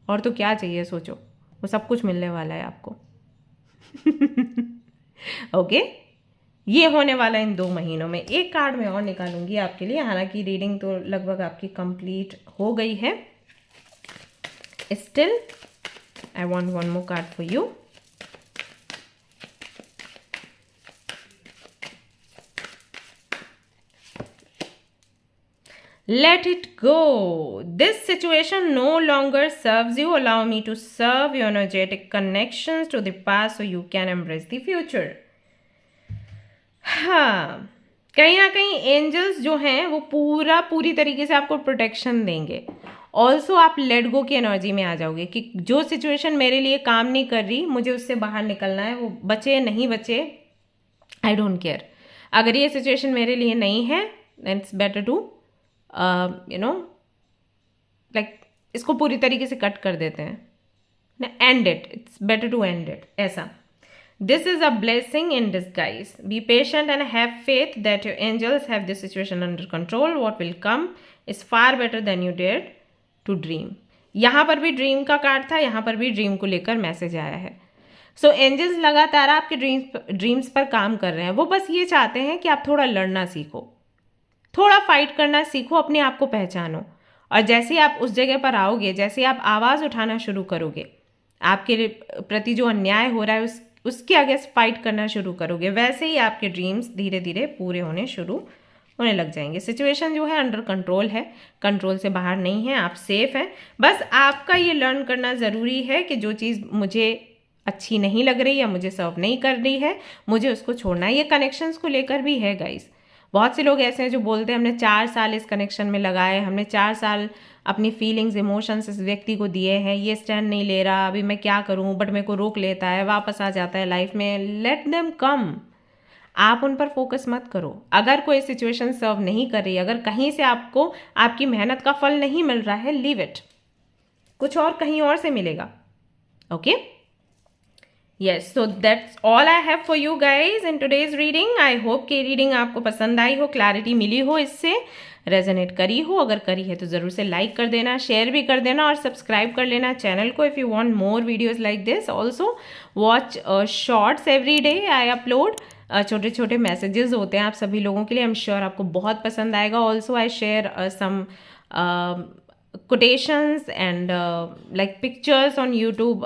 और तो क्या चाहिए सोचो, वो सब कुछ मिलने वाला है आपको। ओके, ये होने वाला है इन 2 महीनों में। एक कार्ड मैं और निकालूंगी आपके लिए, हालांकि रीडिंग तो लगभग आपकी कंप्लीट हो गई है। Still I want one more card for you. Let it go. This situation no longer serves you. Allow me to serve your energetic connections to the past so you can embrace the future. हाँ, कहीं ना कहीं एंजल्स जो हैं वो पूरी तरीके से आपको प्रोटेक्शन देंगे। ऑल्सो आप लेट गो की एनर्जी में आ जाओगे कि जो सिचुएशन मेरे लिए काम नहीं कर रही, मुझे उससे बाहर निकलना है। वो बचे नहीं बचे, आई डोंट केयर। अगर ये सिचुएशन मेरे लिए नहीं है, then it's better to like इसको पूरी तरीके से कट कर देते हैं ना, end it, it's better to end it, ऐसा। This is a blessing in disguise. Be patient and have faith that your angels have this situation under control. What will come is far better than you dared to dream. यहाँ पर भी ड्रीम का कार्ड था, यहाँ पर भी ड्रीम को लेकर मैसेज आया है। सो एंजल्स लगातार आपके ड्रीम्स पर काम कर रहे हैं। वो बस ये चाहते हैं कि आप थोड़ा लड़ना सीखो, थोड़ा फाइट करना सीखो, अपने आप को पहचानो। और जैसे ही आप उस जगह पर आओगे, जैसे आप आवाज़ उठाना शुरू करोगे, आपके प्रति जो अन्याय हो रहा है उसके अगेंस्ट फाइट करना शुरू करोगे, वैसे ही आपके ड्रीम्स धीरे धीरे पूरे होने शुरू होने लग जाएंगे। सिचुएशन जो है अंडर कंट्रोल है, कंट्रोल से बाहर नहीं है, आप सेफ हैं। बस आपका ये लर्न करना ज़रूरी है कि जो चीज़ मुझे अच्छी नहीं लग रही या मुझे सर्व नहीं कर रही है, मुझे उसको छोड़ना है। ये कनेक्शंस को लेकर भी है गाइस। बहुत से लोग ऐसे हैं जो बोलते हैं हमने 4 साल इस कनेक्शन में लगाए, हमने 4 साल अपनी फीलिंग्स, इमोशंस इस व्यक्ति को दिए हैं, ये स्टैंड नहीं ले रहा, अभी मैं क्या करूं, बट मेरे को रोक लेता है, वापस आ जाता है लाइफ में। लेट देम कम, आप उन पर फोकस मत करो। अगर कोई सिचुएशन सर्व नहीं कर रही, अगर कहीं से आपको आपकी मेहनत का फल नहीं मिल रहा है, लीव इट, कुछ और कहीं और से मिलेगा। Okay, yes, so that's all I have for you guys in today's reading. I hope कि रीडिंग आपको पसंद आई हो, क्लैरिटी मिली हो, इससे रेजोनेट करी हो। अगर करी है तो ज़रूर से लाइक कर देना, शेयर भी कर देना और सब्सक्राइब कर लेना चैनल को if you want more videos like this. Also watch shorts every day I upload. छोटे छोटे मैसेजेस होते हैं आप सभी लोगों के लिए, आई एम श्योर आपको बहुत पसंद आएगा। Also I share some quotations and like pictures on YouTube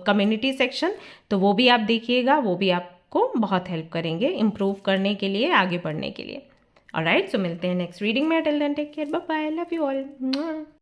community section, तो वो भी आप देखिएगा, वो भी आपको बहुत हेल्प करेंगे इम्प्रूव करने के लिए, आगे बढ़ने के लिए। ऑलराइट, सो मिलते हैं नेक्स्ट रीडिंग में। Till then take care, bye bye, love you all.